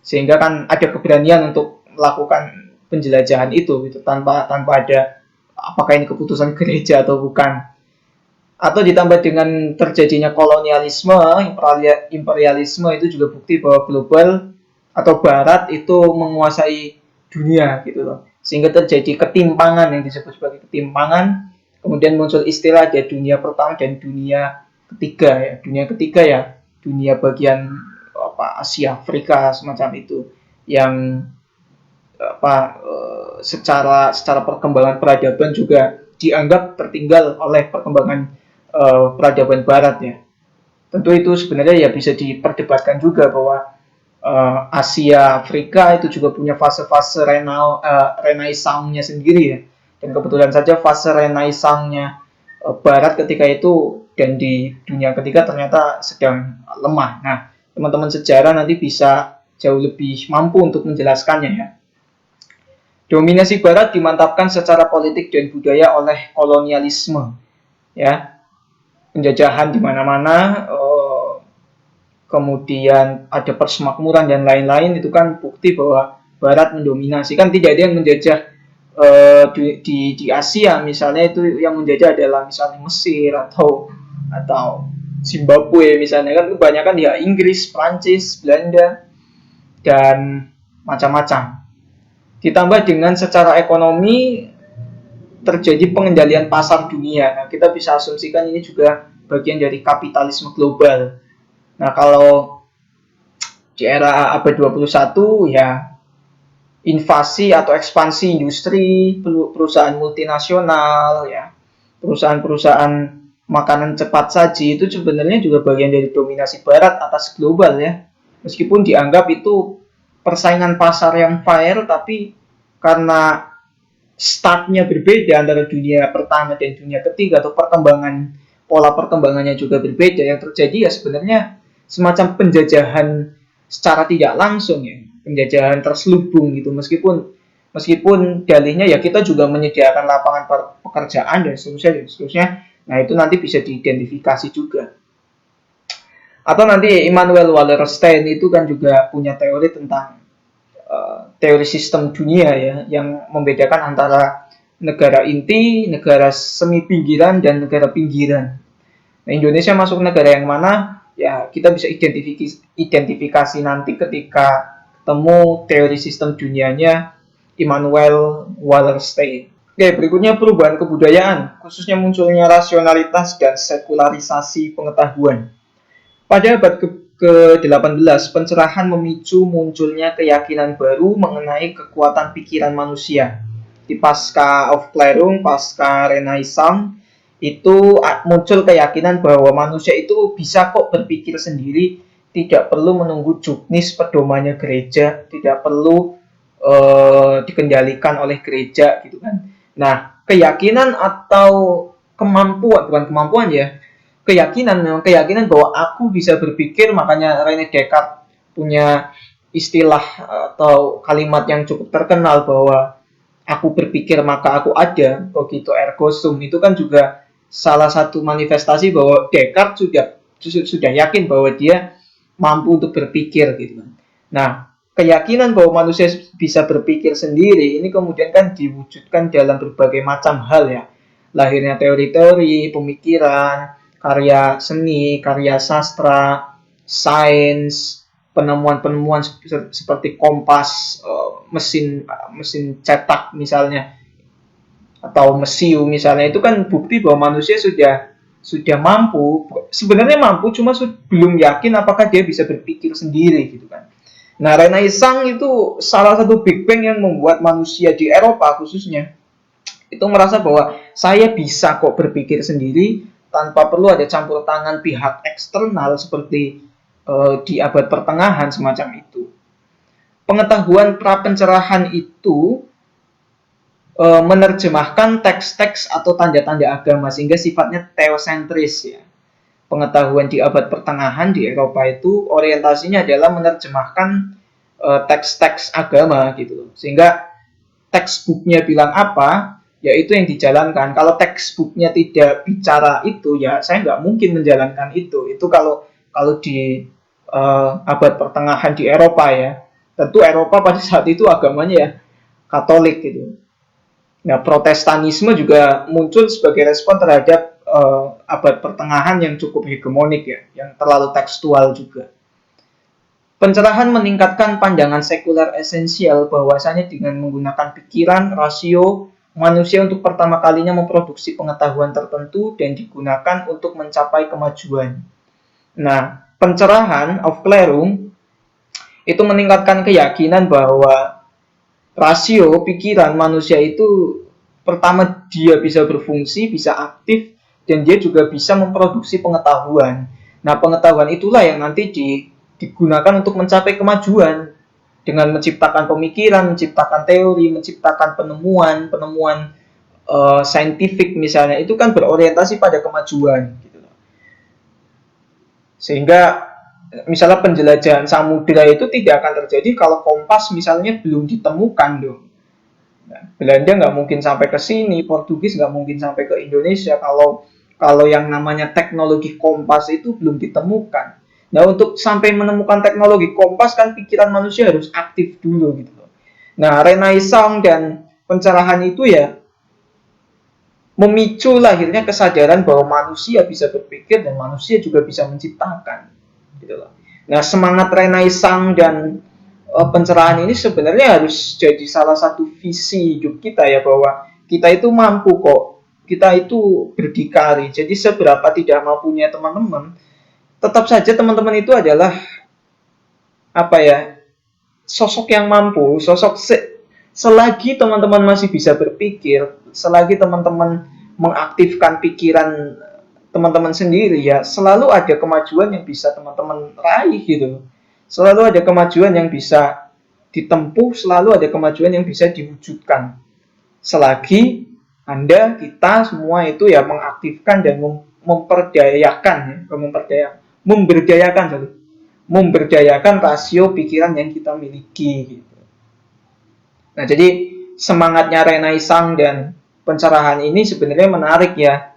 sehingga kan ada keberanian untuk melakukan penjelajahan itu gitu, tanpa ada apakah ini keputusan gereja atau bukan. Atau ditambah dengan terjadinya kolonialisme, imperialisme, itu juga bukti bahwa global atau Barat itu menguasai dunia gitu loh. Sehingga terjadi ketimpangan yang disebut sebagai ketimpangan. Kemudian muncul istilah ada dunia pertama dan dunia ketiga ya. Dunia ketiga ya dunia bagian Asia, Afrika semacam itu, yang secara perkembangan peradaban juga dianggap tertinggal oleh perkembangan peradaban Barat ya. Tentu itu sebenarnya ya bisa diperdebatkan juga bahwa Asia, Afrika itu juga punya fase-fase renaissance-nya sendiri ya. Dan kebetulan saja fase renaissance-nya Barat ketika itu dan di dunia ketiga ternyata sedang lemah. Nah, teman-teman sejarah nanti bisa jauh lebih mampu untuk menjelaskannya ya. Dominasi Barat dimantapkan secara politik dan budaya oleh kolonialisme ya. Penjajahan di mana-mana, kemudian ada persemakmuran dan lain-lain, itu kan bukti bahwa Barat mendominasi. Kan tidak ada yang menjajah di Asia misalnya, itu yang menjajah adalah misalnya Mesir atau Zimbabwe misalnya, kan kebanyakan ya Inggris, Prancis, Belanda dan macam-macam. Ditambah dengan secara ekonomi terjadi pengendalian pasar dunia. Nah, kita bisa asumsikan ini juga bagian dari kapitalisme global. Nah, kalau di era abad 21 ya invasi atau ekspansi industri, perusahaan multinasional ya, perusahaan-perusahaan makanan cepat saji itu sebenarnya juga bagian dari dominasi Barat atas global ya. Meskipun dianggap itu persaingan pasar yang fair, tapi karena startnya berbeda antara dunia pertama dan dunia ketiga, atau pola perkembangannya juga berbeda, yang terjadi ya sebenarnya semacam penjajahan secara tidak langsung ya, penjajahan terselubung gitu. Meskipun dalihnya ya kita juga menyediakan lapangan pekerjaan dan seterusnya dan seterusnya. Nah, itu nanti bisa diidentifikasi juga. Atau nanti Immanuel Wallerstein itu kan juga punya teori tentang teori sistem dunia ya, yang membedakan antara negara inti, negara semi pinggiran, dan negara pinggiran. Nah, Indonesia masuk negara yang mana? Ya, kita bisa identifikasi nanti ketika ketemu teori sistem dunianya Immanuel Wallerstein. Oke, berikutnya perubahan kebudayaan, khususnya munculnya rasionalitas dan sekularisasi pengetahuan. Pada abad ke-18, pencerahan memicu munculnya keyakinan baru mengenai kekuatan pikiran manusia. Di pasca Aufklärung, pasca Renaissance, itu muncul keyakinan bahwa manusia itu bisa kok berpikir sendiri, tidak perlu menunggu juknis pedomannya gereja, tidak perlu dikendalikan oleh gereja gitu kan. Nah, keyakinan atau kemampuan, bukan kemampuan ya, keyakinan bahwa aku bisa berpikir. Makanya René Descartes punya istilah atau kalimat yang cukup terkenal bahwa aku berpikir maka aku ada, cogito ergo sum. Itu kan juga salah satu manifestasi bahwa Descartes sudah yakin bahwa dia mampu untuk berpikir gitu. Nah, keyakinan bahwa manusia bisa berpikir sendiri ini kemudian kan diwujudkan dalam berbagai macam hal ya. Lahirnya teori-teori pemikiran, karya seni, karya sastra, sains, penemuan-penemuan seperti kompas, mesin cetak misalnya, atau mesiu misalnya, itu kan bukti bahwa manusia sudah mampu, sebenarnya mampu, cuma belum yakin apakah dia bisa berpikir sendiri gitu kan. Nah, Renaissance itu salah satu Big Bang yang membuat manusia di Eropa khususnya itu merasa bahwa saya bisa kok berpikir sendiri tanpa perlu ada campur tangan pihak eksternal seperti di abad pertengahan semacam itu. Pengetahuan prapencerahan itu menerjemahkan teks-teks atau tanda-tanda agama sehingga sifatnya teosentris ya. Pengetahuan di abad pertengahan di Eropa itu orientasinya adalah menerjemahkan teks-teks agama gitu. Sehingga textbooknya bilang apa, ya itu yang dijalankan. Kalau textbooknya tidak bicara itu, ya saya nggak mungkin menjalankan itu. Itu kalau di abad pertengahan di Eropa ya. Tentu Eropa pada saat itu agamanya ya Katolik gitu. Nah, Protestanisme juga muncul sebagai respon terhadap abad pertengahan yang cukup hegemonik ya, yang terlalu tekstual juga. Pencerahan meningkatkan pandangan sekuler esensial bahwasanya dengan menggunakan pikiran, rasio, manusia untuk pertama kalinya memproduksi pengetahuan tertentu dan digunakan untuk mencapai kemajuan. Nah, pencerahan Aufklärung itu meningkatkan keyakinan bahwa rasio pikiran manusia itu pertama dia bisa berfungsi, bisa aktif, dan dia juga bisa memproduksi pengetahuan. Nah, pengetahuan itulah yang nanti digunakan untuk mencapai kemajuan dengan menciptakan pemikiran, menciptakan teori, menciptakan penemuan saintifik misalnya, itu kan berorientasi pada kemajuan gitu. Sehingga misalnya penjelajahan samudera itu tidak akan terjadi kalau kompas misalnya belum ditemukan dong. Nah, Belanda nggak mungkin sampai ke sini, Portugis nggak mungkin sampai ke Indonesia kalau yang namanya teknologi kompas itu belum ditemukan. Nah, untuk sampai menemukan teknologi kompas kan pikiran manusia harus aktif dulu gitu. Nah, Renaissance dan pencerahan itu ya memicu lahirnya kesadaran bahwa manusia bisa berpikir dan manusia juga bisa menciptakan gitu loh. Nah, semangat Renaissance dan pencerahan ini sebenarnya harus jadi salah satu visi hidup kita ya, bahwa kita itu mampu kok, kita itu berdikari. Jadi seberapa tidak mampunya teman-teman, tetap saja teman-teman itu adalah apa ya, sosok yang mampu, selagi teman-teman masih bisa berpikir, selagi teman-teman mengaktifkan pikiran teman-teman sendiri, ya selalu ada kemajuan yang bisa teman-teman raih gitu. Selalu ada kemajuan yang bisa ditempuh, selalu ada kemajuan yang bisa diwujudkan. Selagi Anda, kita semua itu ya mengaktifkan dan memperdayakan, memberdayakan rasio pikiran yang kita miliki. Gitu. Nah, jadi semangatnya Renaissance dan pencerahan ini sebenarnya menarik ya.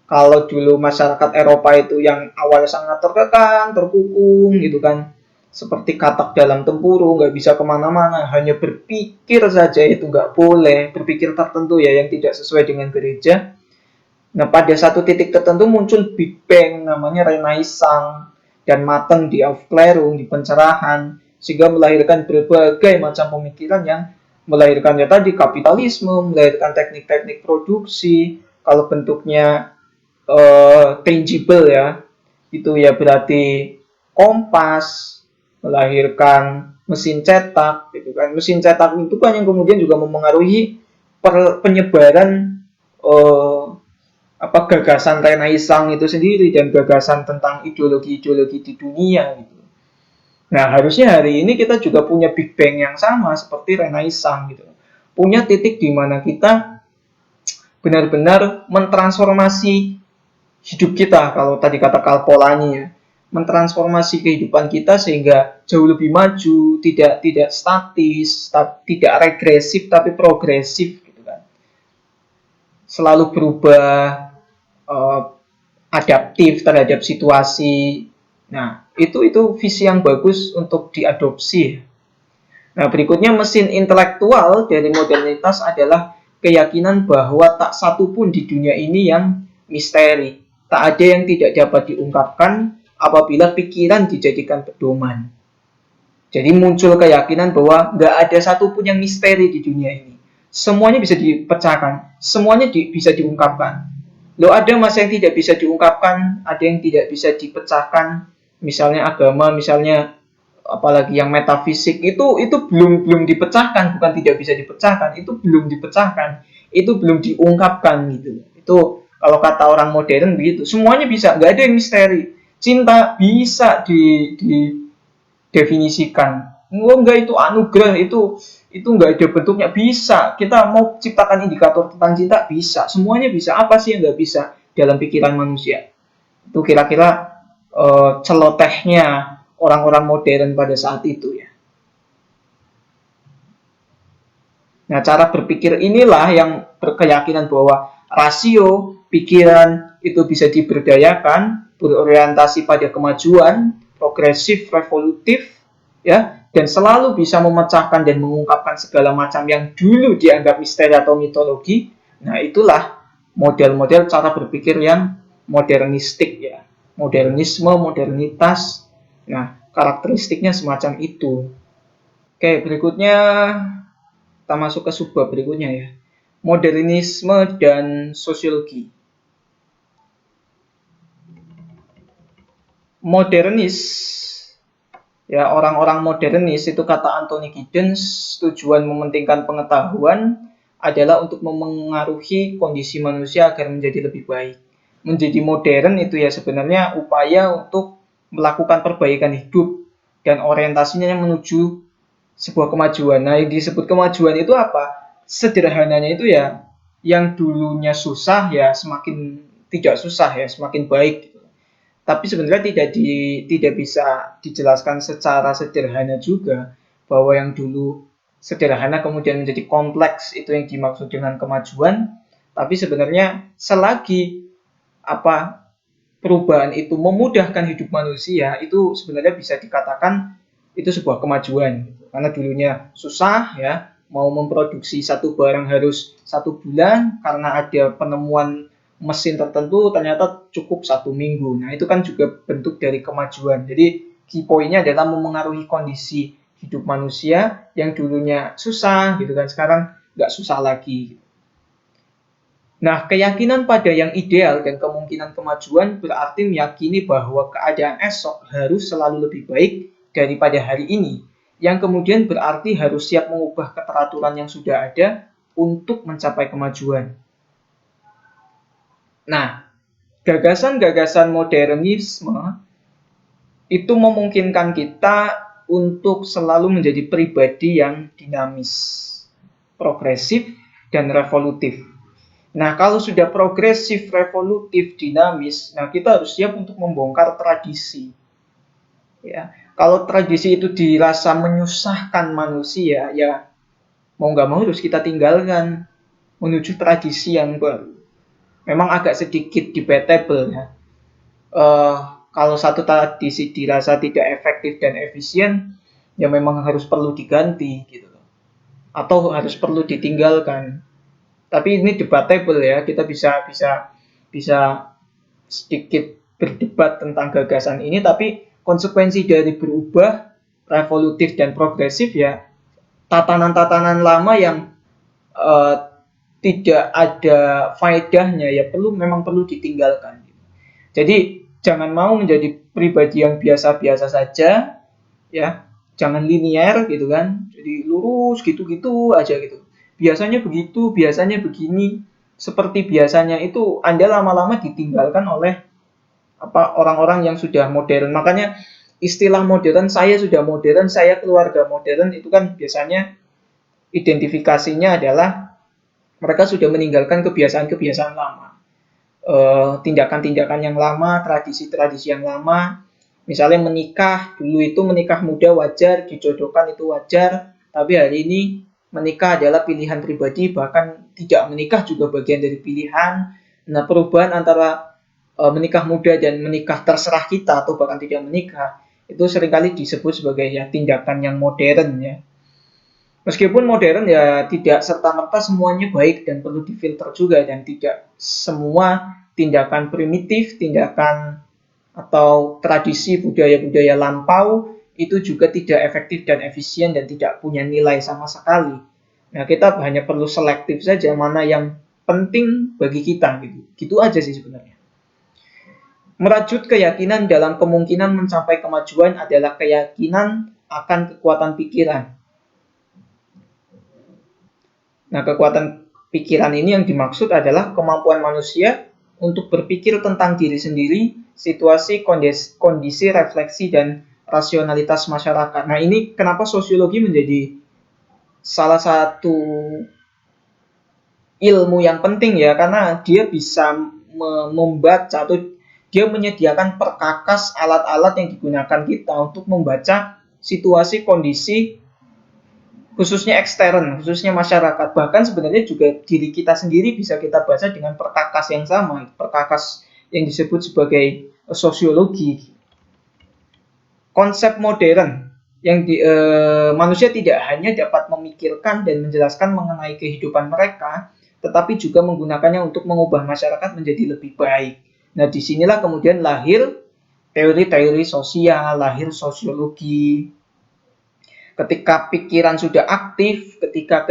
Kalau dulu masyarakat Eropa itu yang awalnya sangat terkekang, terkukung gitu kan, seperti katak dalam tempurung, nggak bisa kemana-mana, hanya berpikir saja itu nggak boleh, berpikir tertentu ya yang tidak sesuai dengan gereja. Nah, pada satu titik tertentu muncul Big Bang, namanya Renaissance, dan mateng di Aufklärung, di pencerahan, sehingga melahirkan berbagai macam pemikiran yang melahirkan ya tadi kapitalisme, melahirkan teknik-teknik produksi, kalau bentuknya tangible ya, itu ya berarti kompas, melahirkan mesin cetak gitu kan. Mesin cetak itu kan yang kemudian juga mempengaruhi penyebaran eh, apa gagasan Renaissance itu sendiri dan gagasan tentang ideologi-ideologi di dunia gitu. Nah, harusnya hari ini kita juga punya Big Bang yang sama seperti Renaissance gitu. Punya titik di mana kita benar-benar mentransformasi hidup kita, kalau tadi kata Kalpolani ya, mentransformasi kehidupan kita sehingga jauh lebih maju, tidak statis, tidak regresif tapi progresif gitu kan. Selalu berubah, adaptif terhadap situasi. Nah, itu visi yang bagus untuk diadopsi. Nah, berikutnya mesin intelektual dari modernitas adalah keyakinan bahwa tak satu pun di dunia ini yang misteri. Tak ada yang tidak dapat diungkapkan apabila pikiran dijadikan pedoman. Jadi muncul keyakinan bahwa nggak ada satupun yang misteri di dunia ini. Semuanya bisa dipecahkan, semuanya bisa diungkapkan. Loh, ada masa yang tidak bisa diungkapkan, ada yang tidak bisa dipecahkan, misalnya agama, misalnya apalagi yang metafisik itu belum dipecahkan, bukan tidak bisa dipecahkan, itu belum dipecahkan, itu belum diungkapkan gitu. Itu kalau kata orang modern begitu, semuanya bisa, nggak ada yang misteri. Cinta bisa didefinisikan. Oh, enggak, itu anugerah, itu enggak ada bentuknya, bisa. Kita mau ciptakan indikator tentang cinta, bisa. Semuanya bisa. Apa sih yang enggak bisa dalam pikiran manusia? Itu kira-kira celotehnya orang-orang modern pada saat itu ya. Nah, cara berpikir inilah yang berkeyakinan bahwa rasio pikiran itu bisa diberdayakan, berorientasi pada kemajuan, progresif, revolutif, ya, dan selalu bisa memecahkan dan mengungkapkan segala macam yang dulu dianggap misteri atau mitologi. Nah, itulah model-model cara berpikir yang modernistik ya. Modernisme, modernitas. Nah, karakteristiknya semacam itu. Oke, berikutnya kita masuk ke subbab berikutnya ya. Modernisme dan sosiologi. Modernis, ya, orang-orang modernis itu kata Anthony Giddens, tujuan mementingkan pengetahuan adalah untuk memengaruhi kondisi manusia agar menjadi lebih baik. Menjadi modern itu ya sebenarnya upaya untuk melakukan perbaikan hidup dan orientasinya menuju sebuah kemajuan. Nah, yang disebut kemajuan itu apa? Sederhananya itu ya, yang dulunya susah ya semakin tidak susah ya, semakin baik. Tapi sebenarnya tidak bisa dijelaskan secara sederhana juga, bahwa yang dulu sederhana kemudian menjadi kompleks, itu yang dimaksud dengan kemajuan. Tapi sebenarnya selagi apa perubahan itu memudahkan hidup manusia, itu sebenarnya bisa dikatakan itu sebuah kemajuan. Karena dulunya susah ya, mau memproduksi satu barang harus 1 bulan, karena ada penemuan mesin tertentu ternyata cukup 1 minggu. Nah, itu kan juga bentuk dari kemajuan. Jadi key point-nya adalah memengaruhi kondisi hidup manusia yang dulunya susah gitu kan, sekarang nggak susah lagi. Nah, keyakinan pada yang ideal dan kemungkinan kemajuan berarti meyakini bahwa keadaan esok harus selalu lebih baik daripada hari ini, yang kemudian berarti harus siap mengubah keteraturan yang sudah ada untuk mencapai kemajuan. Nah, gagasan-gagasan modernisme itu memungkinkan kita untuk selalu menjadi pribadi yang dinamis, progresif, dan revolutif. Nah, kalau sudah progresif, revolutif, dinamis, nah kita harus siap untuk membongkar tradisi. Ya, kalau tradisi itu dirasa menyusahkan manusia, ya mau nggak mau harus kita tinggalkan menuju tradisi yang baru. Memang agak sedikit debatable ya. Kalau satu tradisi dirasa tidak efektif dan efisien, ya memang harus perlu diganti gitu loh. Atau harus perlu ditinggalkan. Tapi ini debatable ya, kita bisa sedikit berdebat tentang gagasan ini, tapi konsekuensi dari berubah revolutif dan progresif ya tatanan-tatanan lama yang eh, tidak ada faedahnya ya memang perlu ditinggalkan. Jadi jangan mau menjadi pribadi yang biasa-biasa saja ya, jangan linier gitu kan, jadi lurus gitu-gitu aja gitu. Biasanya begitu, biasanya begini, seperti biasanya itu Anda lama-lama ditinggalkan oleh orang-orang yang sudah modern. Makanya istilah modern, saya sudah modern, saya keluarga modern, itu kan biasanya identifikasinya adalah mereka sudah meninggalkan kebiasaan-kebiasaan lama, tindakan-tindakan yang lama, tradisi-tradisi yang lama. Misalnya menikah, dulu itu menikah muda wajar, dijodohkan itu wajar, tapi hari ini menikah adalah pilihan pribadi, bahkan tidak menikah juga bagian dari pilihan. Nah, perubahan antara menikah muda dan menikah terserah kita atau bahkan tidak menikah, itu seringkali disebut sebagai ya tindakan yang modern ya. Meskipun modern ya tidak serta-merta semuanya baik dan perlu difilter juga, dan tidak semua tindakan primitif, tindakan atau tradisi budaya-budaya lampau itu juga tidak efektif dan efisien dan tidak punya nilai sama sekali. Nah, kita hanya perlu selektif saja mana yang penting bagi kita gitu. Gitu aja sih sebenarnya. Merajut keyakinan dalam kemungkinan mencapai kemajuan adalah keyakinan akan kekuatan pikiran. Nah, kekuatan pikiran ini yang dimaksud adalah kemampuan manusia untuk berpikir tentang diri sendiri, situasi, kondisi, refleksi, dan rasionalitas masyarakat. Nah, ini kenapa sosiologi menjadi salah satu ilmu yang penting ya, karena dia bisa membaca atau dia menyediakan perkakas alat-alat yang digunakan kita untuk membaca situasi, kondisi, khususnya ekstern, khususnya masyarakat. Bahkan sebenarnya juga diri kita sendiri bisa kita baca dengan perkakas yang sama, perkakas yang disebut sebagai sosiologi. Konsep modern yang manusia tidak hanya dapat memikirkan dan menjelaskan mengenai kehidupan mereka, tetapi juga menggunakannya untuk mengubah masyarakat menjadi lebih baik. Nah, disinilah kemudian lahir teori-teori sosial, lahir sosiologi. Ketika pikiran sudah aktif, ketika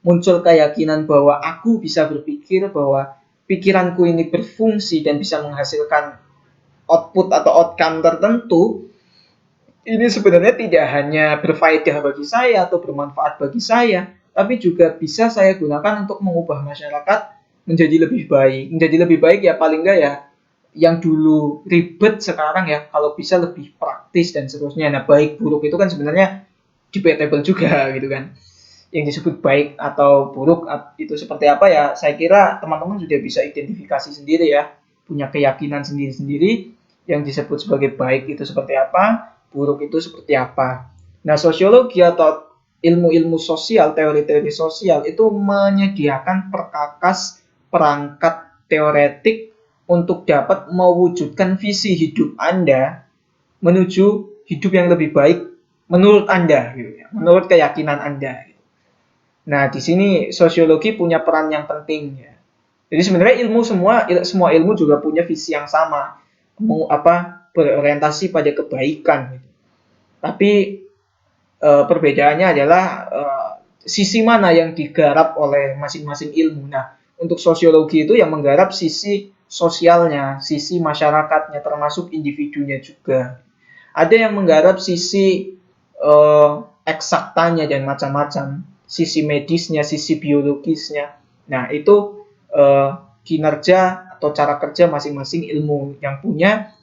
muncul keyakinan bahwa aku bisa berpikir, bahwa pikiranku ini berfungsi dan bisa menghasilkan output atau outcome tertentu, ini sebenarnya tidak hanya berfaedah bagi saya atau bermanfaat bagi saya, tapi juga bisa saya gunakan untuk mengubah masyarakat menjadi lebih baik. Menjadi lebih baik ya paling enggak ya yang dulu ribet sekarang ya kalau bisa lebih praktis dan seterusnya. Nah, baik buruk itu kan sebenarnya debatable juga gitu kan. Yang disebut baik atau buruk itu seperti apa ya, saya kira teman-teman sudah bisa identifikasi sendiri ya, punya keyakinan sendiri-sendiri yang disebut sebagai baik itu seperti apa, buruk itu seperti apa. Nah, sosiologi atau ilmu-ilmu sosial, teori-teori sosial itu menyediakan perkakas perangkat teoretik untuk dapat mewujudkan visi hidup Anda menuju hidup yang lebih baik menurut Anda, gitu ya, menurut keyakinan Anda. Gitu. Nah, di sini sosiologi punya peran yang penting ya. Jadi sebenarnya semua ilmu juga punya visi yang sama, berorientasi pada kebaikan. Gitu. Tapi perbedaannya adalah sisi mana yang digarap oleh masing-masing ilmu. Nah, untuk sosiologi itu yang menggarap sisi sosialnya, sisi masyarakatnya, termasuk individunya juga. Ada yang menggarap sisi eksaktanya dan macam-macam, sisi medisnya, sisi biologisnya. Nah, itu kinerja atau cara kerja masing-masing ilmu yang punya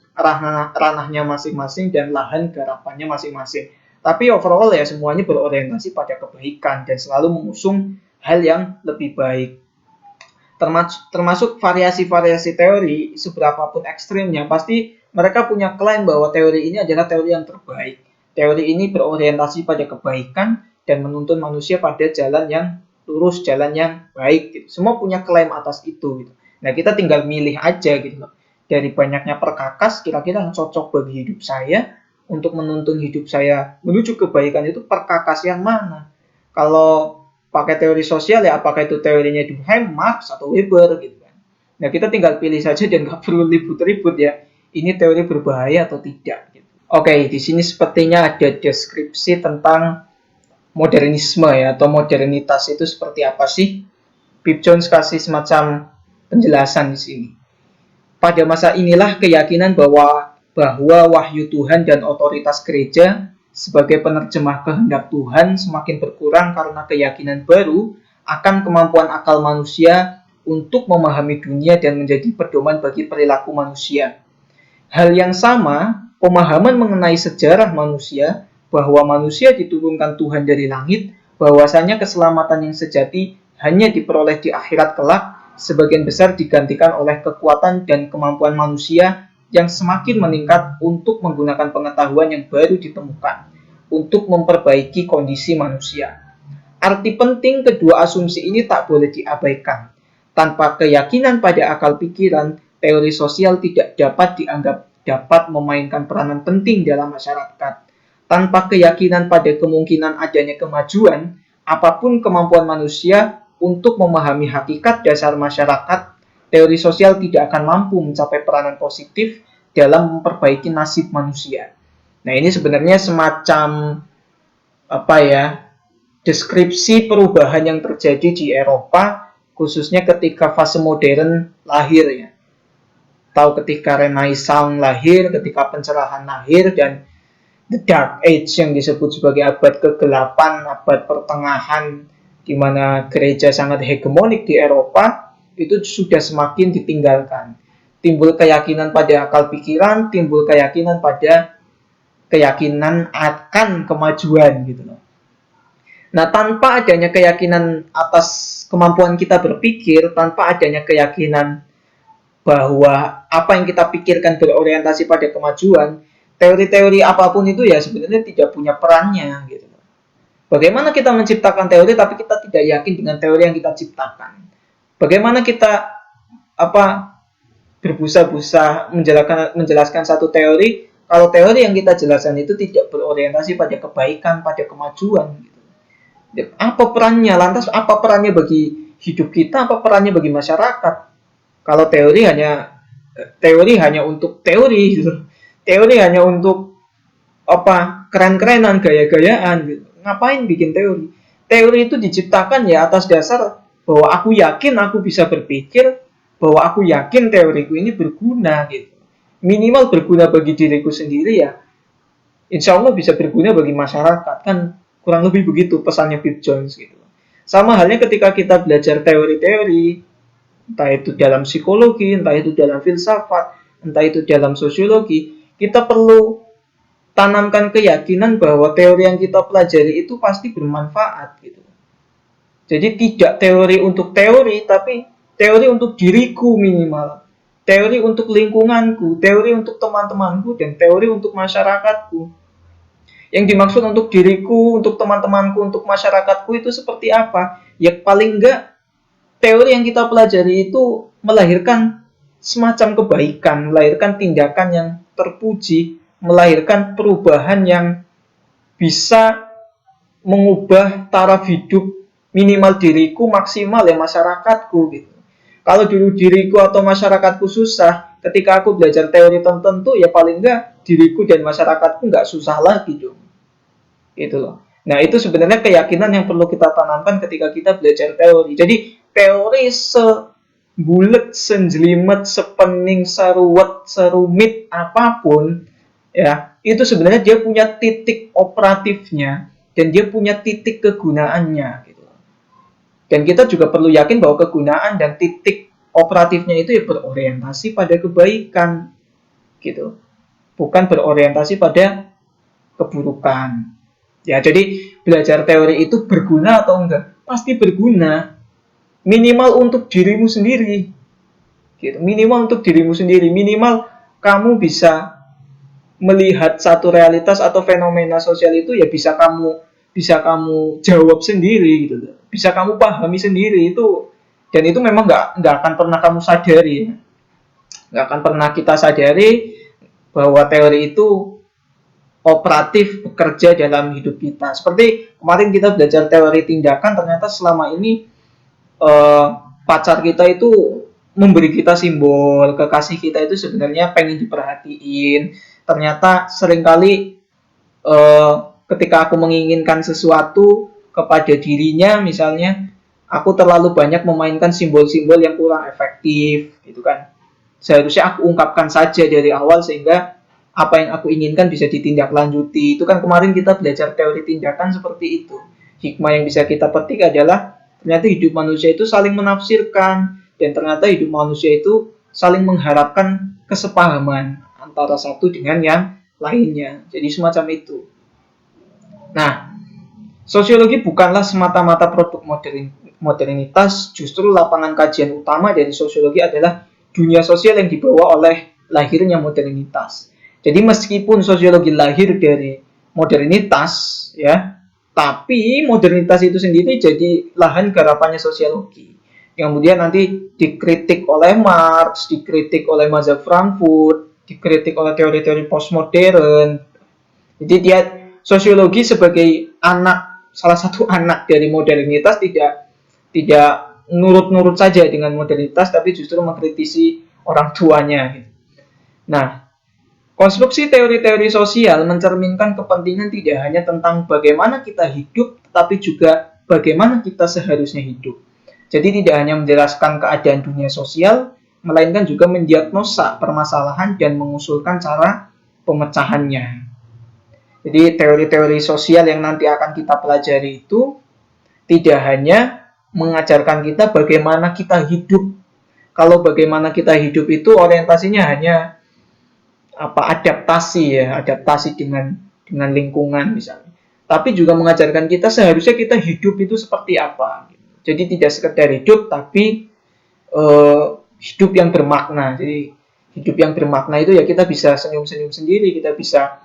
ranahnya masing-masing dan lahan garapannya masing-masing. Tapi overall ya semuanya berorientasi pada kebaikan dan selalu mengusung hal yang lebih baik. Termasuk variasi-variasi teori, seberapapun ekstrimnya, pasti mereka punya klaim bahwa teori ini adalah teori yang terbaik. Teori ini berorientasi pada kebaikan dan menuntun manusia pada jalan yang lurus, jalan yang baik. Gitu. Semua punya klaim atas itu. Gitu. Nah, kita tinggal milih aja gitu loh. Dari banyaknya perkakas, kira-kira yang cocok bagi hidup saya, untuk menuntun hidup saya menuju kebaikan itu perkakas yang mana? Kalau pakai teori sosial ya apakah itu teorinya Durkheim, Marx atau Weber gitu kan. Nah, kita tinggal pilih saja dan nggak perlu ribut-ribut ya. Ini teori berbahaya atau tidak gitu. Oke, di sini sepertinya ada deskripsi tentang modernisme ya atau modernitas itu seperti apa sih? Pip Jones kasih semacam penjelasan di sini. Pada masa inilah keyakinan bahwa wahyu Tuhan dan otoritas gereja sebagai penerjemah kehendak Tuhan semakin berkurang karena keyakinan baru akan kemampuan akal manusia untuk memahami dunia dan menjadi pedoman bagi perilaku manusia. Hal yang sama, pemahaman mengenai sejarah manusia, bahwa manusia diturunkan Tuhan dari langit, bahwasanya keselamatan yang sejati hanya diperoleh di akhirat kelak, sebagian besar digantikan oleh kekuatan dan kemampuan manusia yang semakin meningkat untuk menggunakan pengetahuan yang baru ditemukan untuk memperbaiki kondisi manusia. Arti penting kedua asumsi ini tak boleh diabaikan. Tanpa keyakinan pada akal pikiran, teori sosial tidak dapat dianggap dapat memainkan peranan penting dalam masyarakat. Tanpa keyakinan pada kemungkinan adanya kemajuan, apapun kemampuan manusia untuk memahami hakikat dasar masyarakat, teori sosial tidak akan mampu mencapai peranan positif dalam memperbaiki nasib manusia. Nah, ini sebenarnya semacam deskripsi perubahan yang terjadi di Eropa, khususnya ketika fase modern lahir ya. Tahu ketika Renaissance lahir, ketika pencerahan lahir, dan The Dark Age yang disebut sebagai abad ke-8, abad pertengahan, di mana gereja sangat hegemonik di Eropa, itu sudah semakin ditinggalkan. Timbul keyakinan pada akal pikiran, timbul keyakinan pada keyakinan akan kemajuan gitu loh. Nah, tanpa adanya keyakinan atas kemampuan kita berpikir, tanpa adanya keyakinan bahwa apa yang kita pikirkan berorientasi pada kemajuan, teori-teori apapun itu ya sebenarnya tidak punya perannya gitu. Bagaimana kita menciptakan teori tapi kita tidak yakin dengan teori yang kita ciptakan? Bagaimana kita berbusa-busa menjelaskan satu teori kalau teori yang kita jelaskan itu tidak berorientasi pada kebaikan, pada kemajuan gitu. Apa perannya? Lantas apa perannya bagi hidup kita? Apa perannya bagi masyarakat? Kalau teori hanya untuk teori gitu. Teori hanya untuk keren-kerenan, gaya-gayaan gitu. Ngapain bikin teori? Teori itu diciptakan ya atas dasar bahwa aku yakin aku bisa berpikir, bahwa aku yakin teoriku ini berguna gitu. Minimal berguna bagi diriku sendiri ya. Insya Allah bisa berguna bagi masyarakat, kan kurang lebih begitu pesannya Pip Jones gitu. Sama halnya ketika kita belajar teori-teori, entah itu dalam psikologi, entah itu dalam filsafat, entah itu dalam sosiologi, kita perlu tanamkan keyakinan bahwa teori yang kita pelajari itu pasti bermanfaat gitu. Jadi tidak teori untuk teori, tapi teori untuk diriku minimal. Teori untuk lingkunganku, teori untuk teman-temanku, dan teori untuk masyarakatku. Yang dimaksud untuk diriku, untuk teman-temanku, untuk masyarakatku itu seperti apa? Ya paling enggak teori yang kita pelajari itu melahirkan semacam kebaikan, melahirkan tindakan yang terpuji, melahirkan perubahan yang bisa mengubah taraf hidup minimal diriku, maksimal ya masyarakatku gitu. Kalau dulu diriku atau masyarakatku susah, ketika aku belajar teori tertentu ya paling enggak diriku dan masyarakatku enggak susah lagi dong. Itu loh. Nah, itu sebenarnya keyakinan yang perlu kita tanamkan ketika kita belajar teori. Jadi, teori sebulet, senjelimet, sepening, seruwet, serumit apapun, ya, itu sebenarnya dia punya titik operatifnya dan dia punya titik kegunaannya gitu. Dan kita juga perlu yakin bahwa kegunaan dan titik operatifnya itu ya berorientasi pada kebaikan gitu. Bukan berorientasi pada keburukan. Ya, jadi belajar teori itu berguna atau enggak? Pasti berguna. Minimal untuk dirimu sendiri. Gitu. Minimal untuk dirimu sendiri. Minimal kamu bisa melihat satu realitas atau fenomena sosial itu ya bisa kamu jawab sendiri gitu. Bisa kamu pahami sendiri itu, dan itu memang nggak akan pernah kamu sadari. Nggak akan pernah kita sadari bahwa teori itu operatif bekerja dalam hidup kita. Seperti kemarin kita belajar teori tindakan, ternyata selama ini pacar kita itu memberi kita simbol, kekasih kita itu sebenarnya pengen diperhatiin. Ternyata seringkali ketika aku menginginkan sesuatu kepada dirinya, misalnya aku terlalu banyak memainkan simbol-simbol yang kurang efektif, gitu kan. Seharusnya aku ungkapkan saja dari awal sehingga apa yang aku inginkan bisa ditindaklanjuti. Itu kan kemarin kita belajar teori tindakan seperti itu. Hikmah yang bisa kita petik adalah ternyata hidup manusia itu saling menafsirkan, dan ternyata hidup manusia itu saling mengharapkan kesepahaman antara satu dengan yang lainnya. Jadi semacam itu. Nah, sosiologi bukanlah semata-mata produk modernitas, justru lapangan kajian utama dari sosiologi adalah dunia sosial yang dibawa oleh lahirnya modernitas. Jadi meskipun sosiologi lahir dari modernitas, ya, tapi modernitas itu sendiri jadi lahan garapannya sosiologi. Yang kemudian nanti dikritik oleh Marx, dikritik oleh mazhab Frankfurt, dikritik oleh teori-teori postmodern. Jadi dia sosiologi sebagai salah satu anak dari modernitas tidak nurut-nurut saja dengan modernitas, tapi justru mengkritisi orang tuanya. Nah, konstruksi teori-teori sosial mencerminkan kepentingan tidak hanya tentang bagaimana kita hidup, tetapi juga bagaimana kita seharusnya hidup. Jadi tidak hanya menjelaskan keadaan dunia sosial, melainkan juga mendiagnosa permasalahan dan mengusulkan cara pemecahannya. Jadi teori-teori sosial yang nanti akan kita pelajari itu tidak hanya mengajarkan kita bagaimana kita hidup. Kalau bagaimana kita hidup itu orientasinya hanya adaptasi dengan lingkungan misalnya. Tapi juga mengajarkan kita seharusnya kita hidup itu seperti apa. Jadi tidak sekedar hidup, tapi hidup yang bermakna. Jadi hidup yang bermakna itu ya kita bisa senyum-senyum sendiri, kita bisa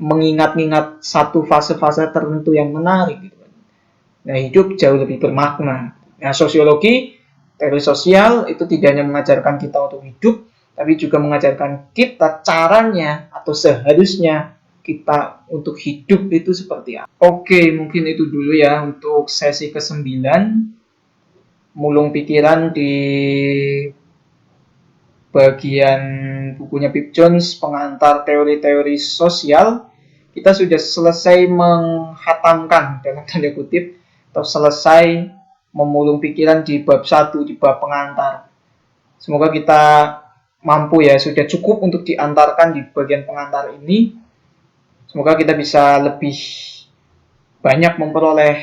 mengingat-ingat satu fase-fase tertentu yang menarik. Nah, hidup jauh lebih bermakna. Nah, sosiologi, teori sosial itu tidak hanya mengajarkan kita untuk hidup, tapi juga mengajarkan kita caranya atau seharusnya kita untuk hidup itu seperti apa. Oke, mungkin itu dulu ya untuk sesi ke-9. Mulung pikiran di bagian bukunya Pip Jones, pengantar teori-teori sosial. Kita sudah selesai menghatamkan, dalam tanda kutip, atau selesai memulung pikiran di bab 1, di bab pengantar. Semoga kita mampu ya, sudah cukup untuk diantarkan di bagian pengantar ini. Semoga kita bisa lebih banyak memperoleh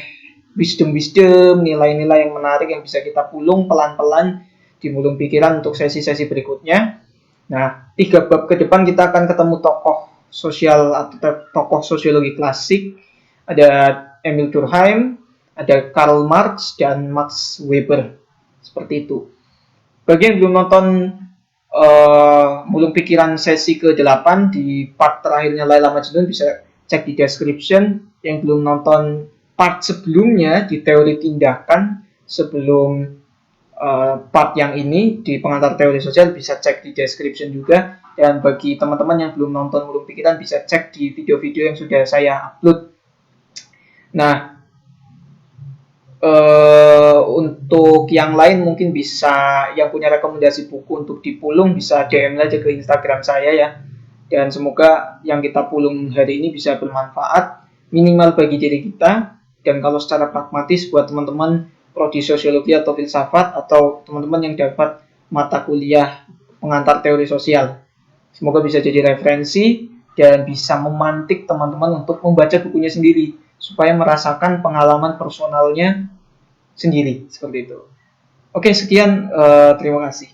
wisdom-wisdom, nilai-nilai yang menarik yang bisa kita pulung pelan-pelan di mulung pikiran untuk sesi-sesi berikutnya. Nah, 3 bab ke depan kita akan ketemu tokoh sosial atau tokoh sosiologi klasik. Ada Emil Durkheim, ada Karl Marx, dan Max Weber. Seperti itu. Bagi yang belum nonton mulung pikiran sesi ke-8 di part terakhirnya Laila Majnun bisa cek di description. Yang belum nonton part sebelumnya di teori tindakan sebelum part yang ini di pengantar teori sosial bisa cek di description juga. Dan bagi teman-teman yang belum nonton mulung pikiran bisa cek di video-video yang sudah saya upload. Nah, untuk yang lain mungkin bisa, yang punya rekomendasi buku untuk dipulung bisa DM aja ke Instagram saya ya. Dan semoga yang kita pulung hari ini bisa bermanfaat minimal bagi diri kita, dan kalau secara pragmatis buat teman-teman prodi sosiologi atau filsafat atau teman-teman yang dapat mata kuliah pengantar teori sosial. Semoga bisa jadi referensi dan bisa memantik teman-teman untuk membaca bukunya sendiri supaya merasakan pengalaman personalnya sendiri, seperti itu. Oke, sekian, terima kasih.